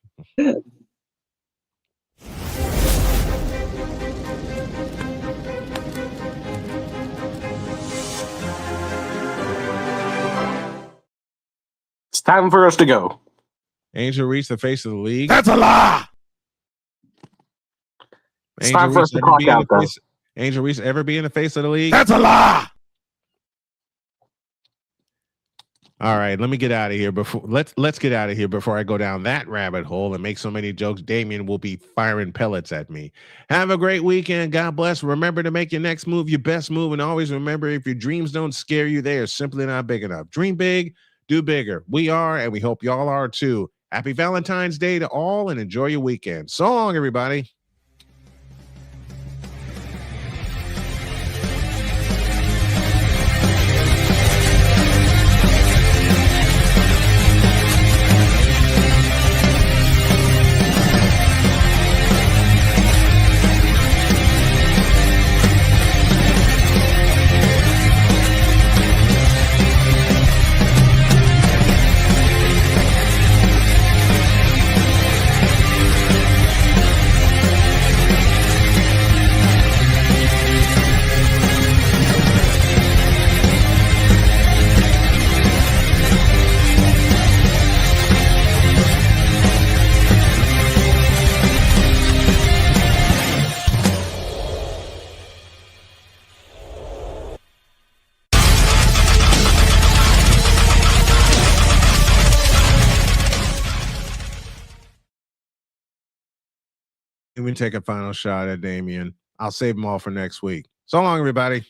It's time for us to go. Angel Reese, the face of the league. That's a lie. It's time for us to clock out, though. Angel Reese ever be in the face of the league? That's a lie. All right, let me get out of here before let's get out of here before I go down that rabbit hole and make so many jokes. Damien will be firing pellets at me. Have a great weekend. God bless. Remember to make your next move your best move, and always remember, if your dreams don't scare you, they are simply not big enough. Dream big, do bigger. We are, and we hope y'all are too. Happy Valentine's Day to all, and enjoy your weekend. So long, everybody. even take a final shot at Damian. I'll save them all for next week. So long, everybody.